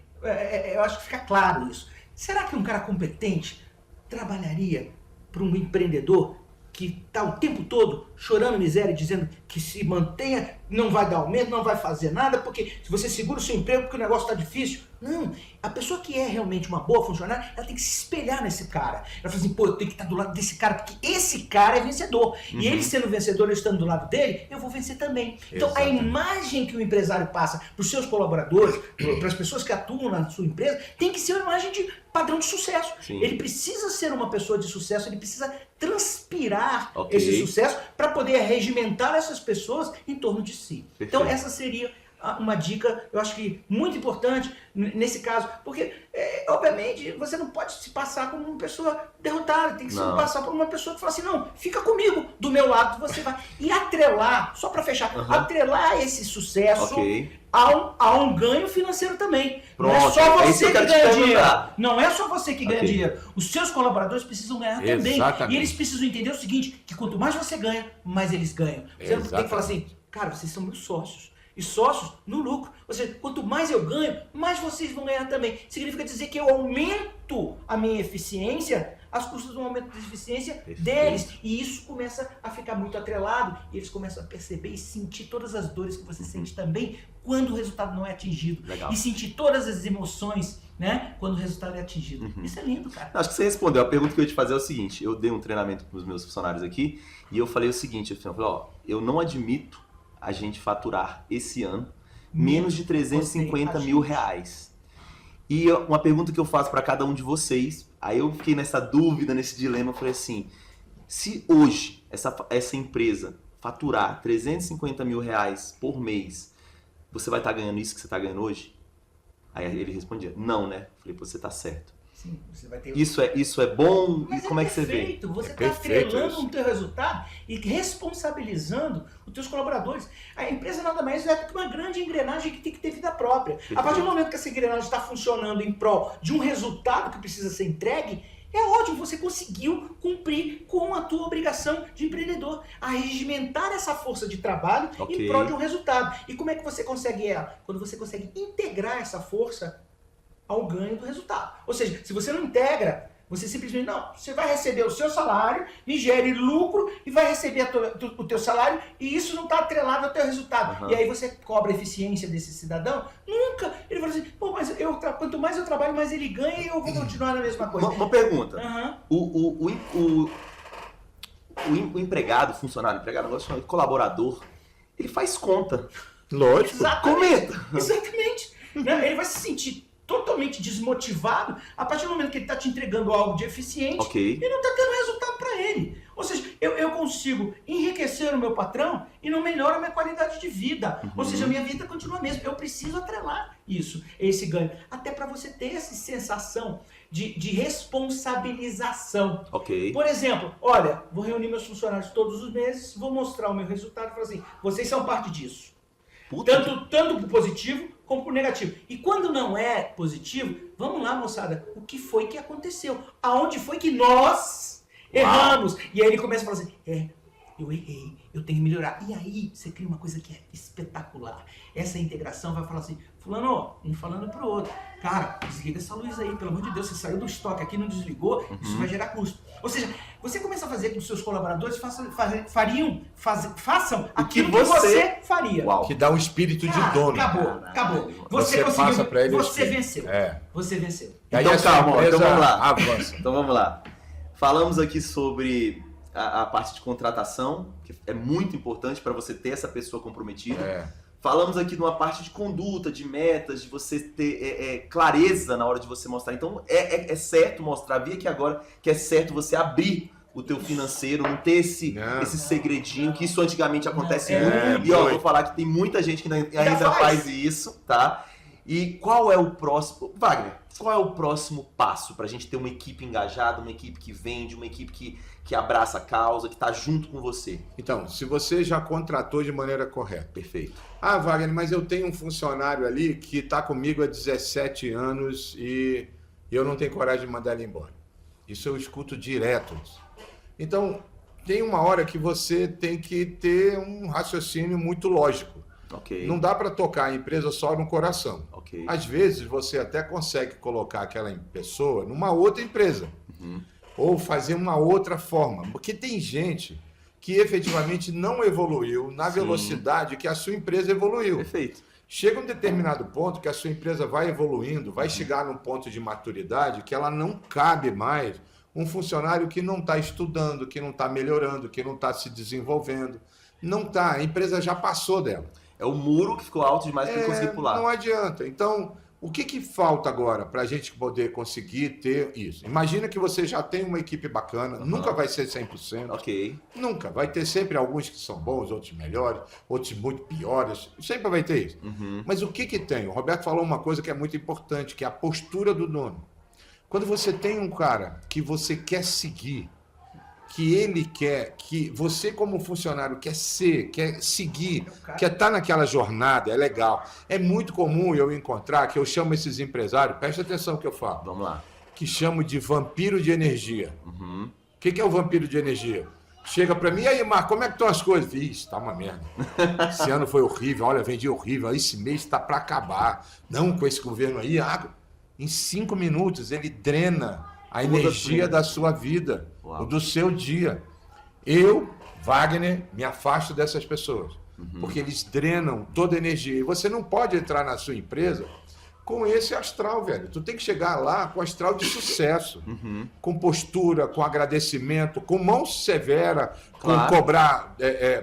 eu acho que fica claro isso. Será que um cara competente trabalharia para um empreendedor que está o tempo todo chorando miséria, dizendo que se mantenha, não vai dar aumento, não vai fazer nada, porque se você segura o seu emprego porque o negócio está difícil? Não, a pessoa que é realmente uma boa funcionária, ela tem que se espelhar nesse cara. Ela fala assim, pô, eu tenho que estar do lado desse cara, porque esse cara é vencedor. E ele sendo vencedor, eu estando do lado dele, eu vou vencer também. Então a imagem que o empresário passa para os seus colaboradores, para as pessoas que atuam na sua empresa, tem que ser uma imagem de padrão de sucesso. Ele precisa ser uma pessoa de sucesso, ele precisa transpirar esse sucesso para poder regimentar essas pessoas em torno de si. Perfeito. Então essa seria uma dica, eu acho que muito importante nesse caso, porque obviamente você não pode se passar como uma pessoa derrotada, tem que se passar por uma pessoa que fala assim, não, fica comigo, do meu lado você vai. E atrelar, só para fechar, atrelar esse sucesso a um ganho financeiro também. Pronto, não é só você que ganha dinheiro. Não é só você que ganha dinheiro. Os seus colaboradores precisam ganhar também. E eles precisam entender o seguinte, que quanto mais você ganha, mais eles ganham. Você não tem que falar assim, cara, vocês são meus sócios. E sócios no lucro. Ou seja, quanto mais eu ganho, mais vocês vão ganhar também. Significa dizer que eu aumento a minha eficiência às custas do aumento de eficiência deles. E isso começa a ficar muito atrelado. E eles começam a perceber e sentir todas as dores que você sente também quando o resultado não é atingido. Legal. E sentir todas as emoções, né, quando o resultado é atingido. Isso é lindo, cara. Acho que você respondeu. A pergunta que eu ia te fazer é o seguinte. Eu dei um treinamento para os meus funcionários aqui e eu falei o seguinte. Eu falei, ó, eu não admito a gente faturar esse ano menos de 350 mil reais. E uma pergunta que eu faço para cada um de vocês, aí eu fiquei nessa dúvida, nesse dilema, eu falei assim, se hoje essa empresa faturar 350 mil reais por mês, você vai estar ganhando isso que você está ganhando hoje? Aí ele respondia, não, né? Eu falei, pô, você está certo. Sim, você vai ter... Isso é bom? Mas e como é que você vê? Você está atrelando o teu resultado e responsabilizando os teus colaboradores. A empresa nada mais é do que uma grande engrenagem que tem que ter vida própria. A partir do momento que essa engrenagem está funcionando em prol de um resultado que precisa ser entregue, é ótimo, você conseguiu cumprir com a tua obrigação de empreendedor, a regimentar essa força de trabalho em prol de um resultado. E como é que você consegue ela? Quando você consegue integrar essa força ao ganho do resultado. Ou seja, se você não integra, você simplesmente, não, você vai receber o seu salário, e gere lucro e vai receber o teu salário e isso não está atrelado ao teu resultado. E aí você cobra a eficiência desse cidadão? Nunca! Ele fala assim, pô, mas quanto mais eu trabalho, mais ele ganha e eu vou continuar na mesma coisa. Uma pergunta. O empregado, funcionário, o colaborador, ele faz conta. Lógico. Exatamente. Comenta. Exatamente. Ele vai se sentir totalmente desmotivado a partir do momento que ele está te entregando algo de eficiente e não está tendo resultado para ele. Ou seja, eu consigo enriquecer o meu patrão e não melhora a minha qualidade de vida. Ou seja, a minha vida continua a mesma. Eu preciso atrelar isso, esse ganho. Até para você ter essa sensação de responsabilização. Por exemplo, olha, vou reunir meus funcionários todos os meses, vou mostrar o meu resultado e falar assim, vocês são parte disso. Tanto pro positivo como pro negativo. E quando não é positivo, vamos lá, moçada, o que foi que aconteceu? Aonde foi que nós erramos? E aí ele começa a falar assim, eu errei, eu tenho que melhorar. E aí você cria uma coisa que é espetacular. Essa integração vai falar assim, fulano, um falando pro outro, cara, desliga essa luz aí, pelo amor de Deus, você saiu do estoque aqui, não desligou, isso vai gerar custo. Ou seja, você começa a fazer com que os seus colaboradores façam aquilo que você faria. Que dá um espírito de dono. Acabou. Você passa para ele. Você venceu. Você venceu. Então calma, então vamos lá. Avança. Então vamos lá. Falamos aqui sobre a parte de contratação, que é muito importante para você ter essa pessoa comprometida. Falamos aqui de uma parte de conduta, de metas, de você ter clareza na hora de você mostrar. Então é certo mostrar, vi aqui agora que é certo você abrir o teu financeiro, não ter esse segredinho, que isso antigamente acontece muito. E ó, vou falar que tem muita gente que ainda faz isso, tá? E qual é o próximo... Wagner, qual é o próximo passo para a gente ter uma equipe engajada, uma equipe que vende, uma equipe que abraça a causa, que está junto com você? Então, se você já contratou de maneira correta. Perfeito. Ah, Wagner, mas eu tenho um funcionário ali que está comigo há 17 anos e eu não tenho coragem de mandar ele embora. Isso eu escuto direto. Então, tem uma hora que você tem que ter um raciocínio muito lógico. Okay. Não dá para tocar a empresa só no coração. Okay. Às vezes você até consegue colocar aquela pessoa numa outra empresa. Ou fazer uma outra forma. Porque tem gente que efetivamente não evoluiu na velocidade que a sua empresa evoluiu. Perfeito. Chega um determinado ponto que a sua empresa vai evoluindo, vai chegar num ponto de maturidade que ela não cabe mais um funcionário que não está estudando, que não está melhorando, que não está se desenvolvendo. Não está, a empresa já passou dela. É o muro que ficou alto demais para ele conseguir pular. Não adianta. Então, o que falta agora para a gente poder conseguir ter isso? Imagina que você já tem uma equipe bacana, nunca vai ser 100%. Ok. Nunca. Vai ter sempre alguns que são bons, outros melhores, outros muito piores. Sempre vai ter isso. Mas o que tem? O Roberto falou uma coisa que é muito importante, que é a postura do dono. Quando você tem um cara que você quer seguir, que ele quer, que você como funcionário quer ser, quer seguir, quer estar naquela jornada, é legal. É muito comum eu encontrar, que eu chamo esses empresários, presta atenção no que eu falo. Vamos lá. Que chamo de vampiro de energia. O que é o vampiro de energia? Chega para mim, e aí, Marco, como é que estão as coisas? Ixi, tá uma merda. Esse ano foi horrível, olha, vendi horrível, esse mês está para acabar. Não, com esse governo aí, em 5 minutos ele drena a energia da sua vida, do seu dia. Eu, Wagner, me afasto dessas pessoas, porque eles drenam toda a energia. E você não pode entrar na sua empresa com esse astral, velho. Tu tem que chegar lá com astral de sucesso, com postura, com agradecimento, com mão severa, com cobrar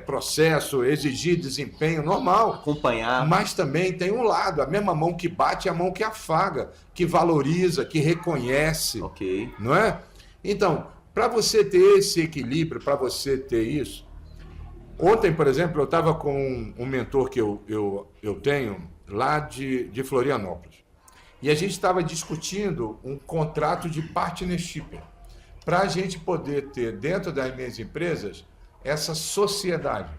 processo, exigir desempenho normal. Acompanhar. Mas também tem um lado, a mesma mão que bate é a mão que afaga, que valoriza, que reconhece. Ok. Não é? Então, para você ter esse equilíbrio, para você ter isso... Ontem, por exemplo, eu estava com um mentor que eu tenho lá de Florianópolis. E a gente estava discutindo um contrato de partnership para a gente poder ter dentro das minhas empresas essa sociedade,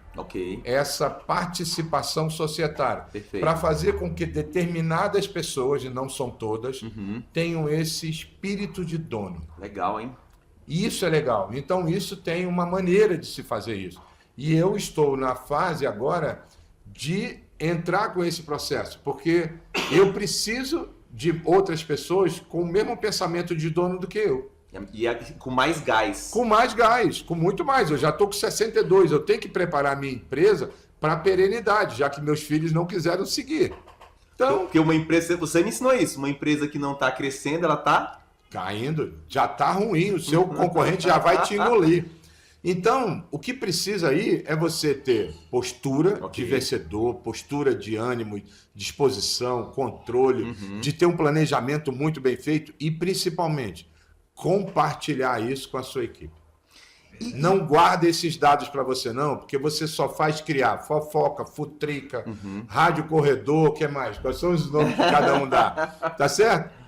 essa participação societária, para fazer com que determinadas pessoas, e não são todas, tenham esse espírito de dono. Legal, hein? Isso é legal. Então isso tem uma maneira de se fazer isso. E eu estou na fase agora de entrar com esse processo, porque eu preciso de outras pessoas com o mesmo pensamento de dono do que eu. E com mais gás. Com mais gás, com muito mais. Eu já estou com 62, eu tenho que preparar a minha empresa para a perenidade, já que meus filhos não quiseram seguir. Então, porque uma empresa, você me ensinou isso, uma empresa que não está crescendo, ela está... caindo, já está ruim, o seu concorrente já vai te engolir. Então, o que precisa aí é você ter postura de vencedor, postura de ânimo, disposição, controle, de ter um planejamento muito bem feito e, principalmente, compartilhar isso com a sua equipe. Não guarda esses dados para você, não, porque você só faz criar fofoca, futrica, rádio corredor, o que mais? Quais são os nomes que cada um dá? Tá certo?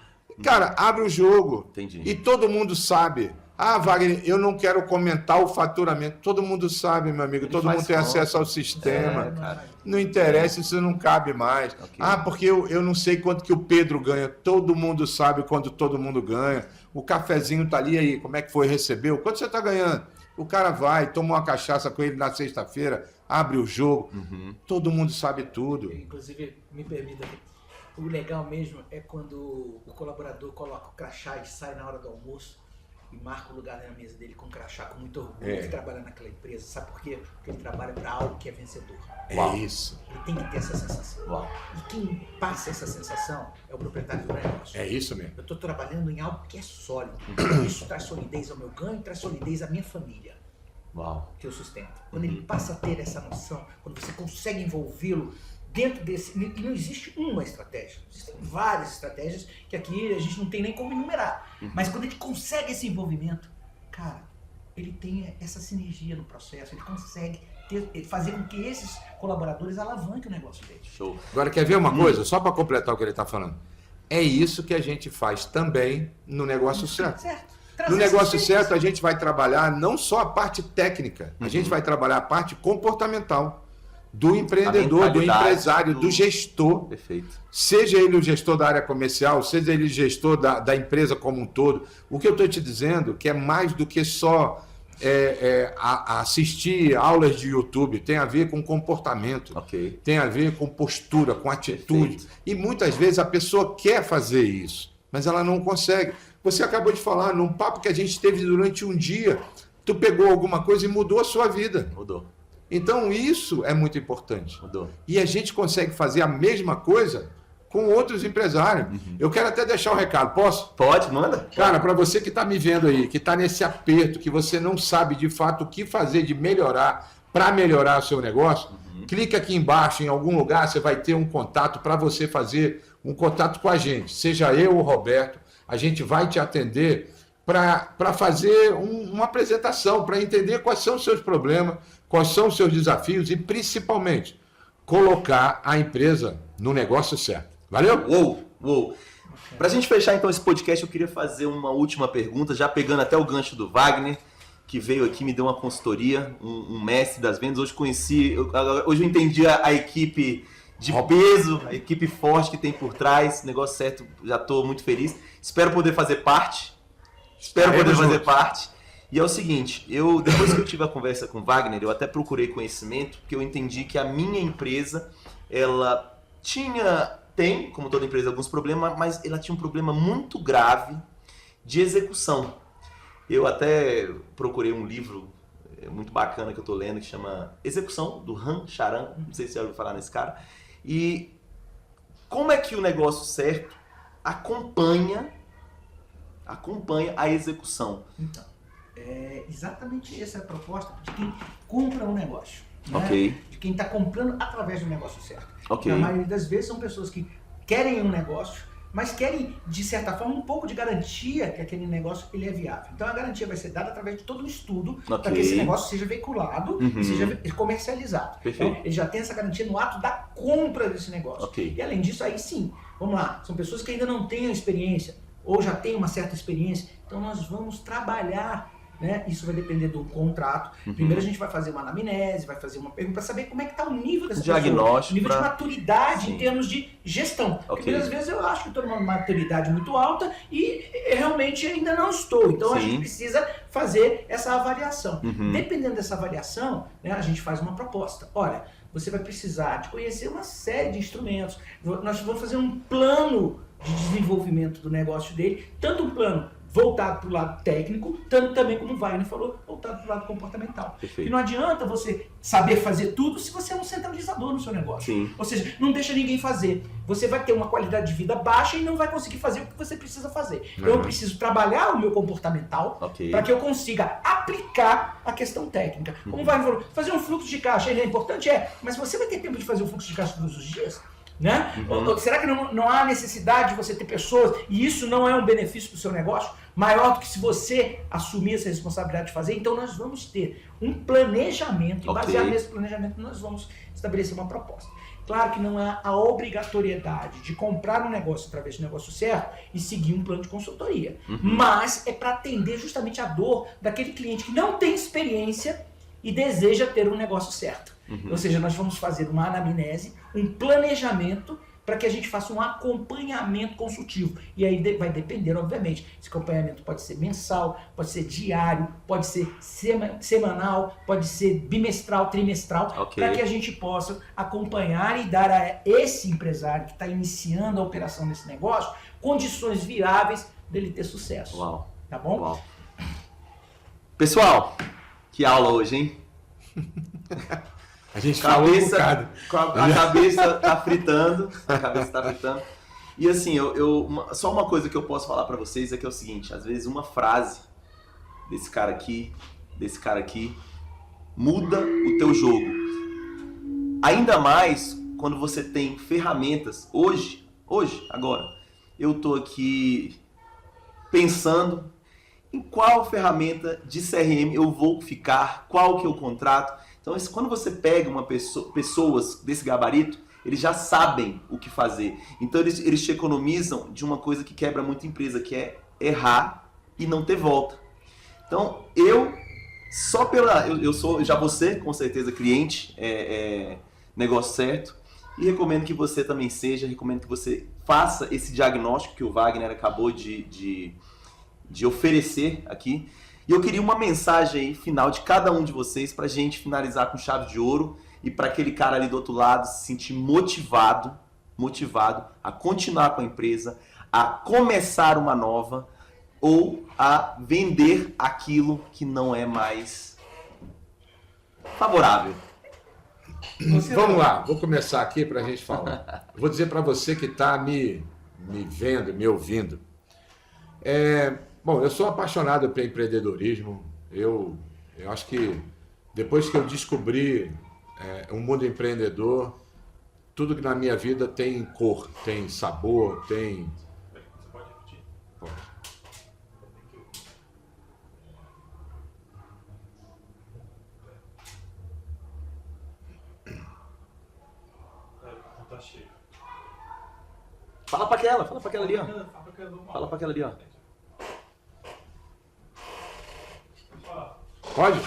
Cara, abre o jogo. Entendi. E todo mundo sabe. Ah, Wagner, eu não quero comentar o faturamento. Todo mundo sabe, meu amigo. Todo mundo tem acesso ao sistema. Não interessa, isso não cabe mais. Ah, porque eu não sei quanto que o Pedro ganha. Todo mundo sabe quanto todo mundo ganha. O cafezinho tá ali aí. Como é que foi? Recebeu? Quanto você tá ganhando? O cara vai, toma uma cachaça com ele na sexta-feira, abre o jogo. Todo mundo sabe tudo. Inclusive, me permita, o legal mesmo é quando o colaborador coloca o crachá e sai na hora do almoço e marca o lugar na mesa dele com crachá, com muito orgulho de trabalhar naquela empresa. Sabe por quê? Porque ele trabalha para algo que é vencedor. É isso. Ele tem que ter essa sensação. E quem passa essa sensação é o proprietário do negócio. É isso mesmo. Eu estou trabalhando em algo que é sólido. Isso traz solidez ao meu ganho, traz solidez à minha família. Que eu sustento. Quando ele passa a ter essa noção, quando você consegue envolvê-lo dentro desse... E não existe uma estratégia. Existem várias estratégias que aqui a gente não tem nem como enumerar. Mas quando ele consegue esse envolvimento, cara, ele tem essa sinergia no processo, ele consegue fazer com que esses colaboradores alavanquem o negócio dele. Show. Agora, quer ver uma coisa? Só para completar o que ele está falando. É isso que a gente faz também no negócio certo. No negócio certo, a gente vai trabalhar não só a parte técnica, a gente vai trabalhar a parte comportamental do empreendedor, do empresário, do gestor. Perfeito. Seja ele o gestor da área comercial, seja ele o gestor da empresa como um todo. O que eu estou te dizendo que é mais do que só assistir aulas de YouTube, tem a ver com comportamento, tem a ver com postura, com atitude. Perfeito. E muitas vezes a pessoa quer fazer isso, mas ela não consegue. Você acabou de falar, num papo que a gente teve durante um dia, tu pegou alguma coisa e mudou a sua vida. Mudou. Então isso é muito importante. Mudou. E a gente consegue fazer a mesma coisa com outros empresários. Eu quero até deixar um recado, posso? Pode, manda. Cara, para você que está me vendo aí, que está nesse aperto, que você não sabe de fato o que fazer de melhorar, para melhorar o seu negócio, clica aqui embaixo, em algum lugar, você vai ter um contato para você fazer um contato com a gente. Seja eu ou o Roberto, a gente vai te atender para fazer uma apresentação, para entender quais são os seus problemas, quais são os seus desafios e, principalmente, colocar a empresa no negócio certo. Valeu? Uou! Para a gente fechar, então, esse podcast, eu queria fazer uma última pergunta, já pegando até o gancho do Wagner, que veio aqui, me deu uma consultoria, um mestre das vendas. Hoje eu entendi a equipe de peso, a equipe forte que tem por trás, negócio certo, já estou muito feliz. Espero poder fazer parte. E é o seguinte, depois que eu tive a conversa com o Wagner, eu até procurei conhecimento, porque eu entendi que a minha empresa, ela tem, como toda empresa, alguns problemas, mas ela tinha um problema muito grave de execução. Eu até procurei um livro muito bacana que eu estou lendo, que chama Execução, do Han Charan, não sei se você já ouviu falar nesse cara. E como é que o negócio certo acompanha a execução? Então, exatamente essa é a proposta de quem compra um negócio. Né? Ok. De quem está comprando através do negócio certo. Ok. Na maioria das vezes são pessoas que querem um negócio, mas querem, de certa forma, um pouco de garantia que aquele negócio ele é viável. Então a garantia vai ser dada através de todo um estudo para que esse negócio seja veiculado e seja comercializado. Perfeito. Então, ele já tem essa garantia no ato da compra desse negócio. Ok. E além disso, aí sim, vamos lá, são pessoas que ainda não têm a experiência ou já têm uma certa experiência, então nós vamos trabalhar, né? Isso vai depender do contrato. Primeiro a gente vai fazer uma anamnese, vai fazer uma pergunta para saber como é que está o nível dessa diagnóstico, pessoa, o nível de maturidade em termos de gestão. Porque às vezes eu acho que estou numa maturidade muito alta e realmente ainda não estou. Então a gente precisa fazer essa avaliação. Dependendo dessa avaliação, né, a gente faz uma proposta. Olha, você vai precisar de conhecer uma série de instrumentos. Nós vamos fazer um plano de desenvolvimento do negócio dele, tanto um plano voltado para o lado técnico, tanto também, como o Wagner falou, voltado para o lado comportamental. Perfeito. E não adianta você saber fazer tudo se você é um centralizador no seu negócio. Sim. Ou seja, não deixa ninguém fazer. Você vai ter uma qualidade de vida baixa e não vai conseguir fazer o que você precisa fazer. Eu preciso trabalhar o meu comportamental para que eu consiga aplicar a questão técnica. Como o Wagner falou, fazer um fluxo de caixa ele é importante? Mas você vai ter tempo de fazer um fluxo de caixa todos os dias? Né? Será que não há necessidade de você ter pessoas e isso não é um benefício para o seu negócio maior do que se você assumir essa responsabilidade de fazer? Então nós vamos ter um planejamento e baseado nesse planejamento nós vamos estabelecer uma proposta. Claro que não há a obrigatoriedade de comprar um negócio através do negócio certo e seguir um plano de consultoria, mas é para atender justamente a dor daquele cliente que não tem experiência e deseja ter um negócio certo. Ou seja, nós vamos fazer uma anamnese, um planejamento para que a gente faça um acompanhamento consultivo. E aí vai depender, obviamente. Esse acompanhamento pode ser mensal, pode ser diário, pode ser semanal, pode ser bimestral, trimestral, para que a gente possa acompanhar e dar a esse empresário que está iniciando a operação desse negócio condições viáveis dele ter sucesso. Uau. Tá bom? Uau. Pessoal, que aula hoje, hein? A gente falou um bocado. A cabeça tá fritando. E assim, só uma coisa que eu posso falar para vocês é que é o seguinte, às vezes uma frase desse cara aqui, muda o teu jogo. Ainda mais quando você tem ferramentas. Hoje, agora, eu tô aqui pensando em qual ferramenta de CRM eu vou ficar, qual que eu contrato. Então, quando você pega pessoas desse gabarito, eles já sabem o que fazer. Então, eles te economizam de uma coisa que quebra muito empresa, que é errar e não ter volta. Então, eu já vou ser, com certeza, cliente, negócio certo, e recomendo que você também seja, recomendo que você faça esse diagnóstico que o Wagner acabou de oferecer aqui. E eu queria uma mensagem aí final de cada um de vocês pra gente finalizar com chave de ouro e para aquele cara ali do outro lado se sentir motivado a continuar com a empresa, a começar uma nova ou a vender aquilo que não é mais favorável. Vamos lá, vou começar aqui para a gente falar. Vou dizer para você que está me vendo, me ouvindo. Bom, eu sou apaixonado pelo empreendedorismo. Eu acho que depois que eu descobri um mundo empreendedor, tudo que na minha vida tem cor, tem sabor, tem... Você pode repetir? Pode. Tá cheio. Fala pra aquela ali, ó. Fala pra aquela ali, ó. Pode?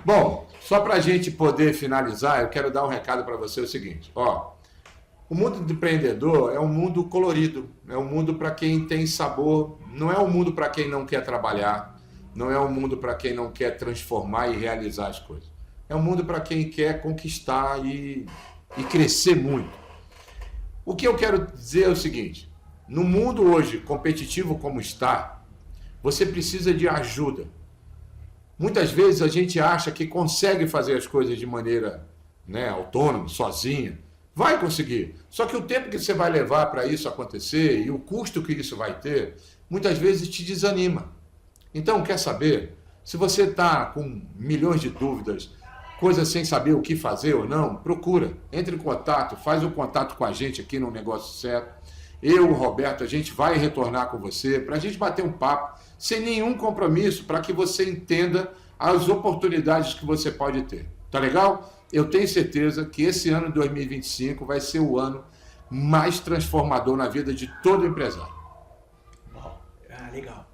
Bom, só para a gente poder finalizar, eu quero dar um recado para você, o seguinte, ó, o mundo do empreendedor é um mundo colorido, é um mundo para quem tem sabor, não é um mundo para quem não quer trabalhar, não é um mundo para quem não quer transformar e realizar as coisas, é um mundo para quem quer conquistar e crescer muito. O que eu quero dizer é o seguinte, no mundo hoje competitivo como está, você precisa de ajuda. Muitas vezes a gente acha que consegue fazer as coisas de maneira autônoma, sozinha. Vai conseguir. Só que o tempo que você vai levar para isso acontecer e o custo que isso vai ter, muitas vezes te desanima. Então, quer saber? Se você está com milhões de dúvidas, coisas sem saber o que fazer ou não, procura. Entre em contato, faz o contato com a gente aqui no Negócio Certo. Eu, o Roberto, a gente vai retornar com você para a gente bater um papo sem nenhum compromisso para que você entenda as oportunidades que você pode ter. Tá legal? Eu tenho certeza que esse ano de 2025 vai ser o ano mais transformador na vida de todo empresário. Legal.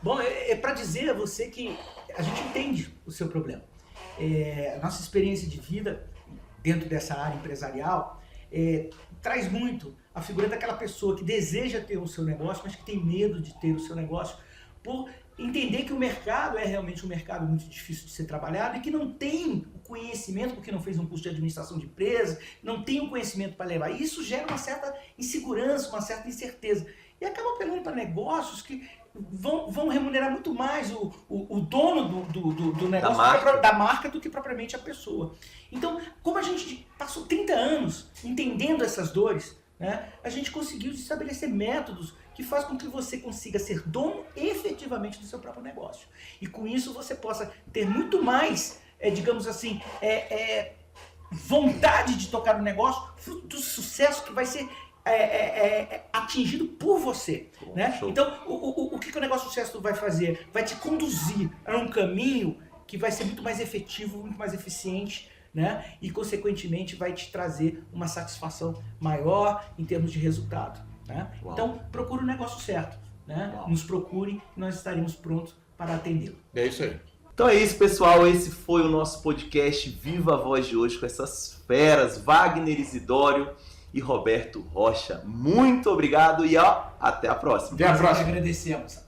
Bom, para dizer a você que a gente entende o seu problema. A nossa experiência de vida dentro dessa área empresarial traz muito a figura daquela pessoa que deseja ter o seu negócio, mas que tem medo de ter o seu negócio, por entender que o mercado é realmente um mercado muito difícil de ser trabalhado e que não tem o conhecimento, porque não fez um curso de administração de empresa, não tem o conhecimento para levar. Isso gera uma certa insegurança, uma certa incerteza. E acaba apelando para negócios que vão remunerar muito mais o dono do negócio, da marca, do que propriamente a pessoa. Então, como a gente passou 30 anos entendendo essas dores, a gente conseguiu estabelecer métodos que faz com que você consiga ser dono efetivamente do seu próprio negócio. E com isso você possa ter muito mais, digamos assim, vontade de tocar no negócio, fruto do sucesso que vai ser atingido por você. Então, o que o negócio sucesso vai fazer? Vai te conduzir a um caminho que vai ser muito mais efetivo, muito mais eficiente, e consequentemente vai te trazer uma satisfação maior em termos de resultado. Então, procure o negócio certo. Nos procure e nós estaremos prontos para atendê-lo. É isso aí. Então é isso, pessoal. Esse foi o nosso podcast Viva a Voz de hoje com essas feras, Wagner Isidório e Roberto Rocha. Muito obrigado e até a próxima. Até a próxima. Nós agradecemos.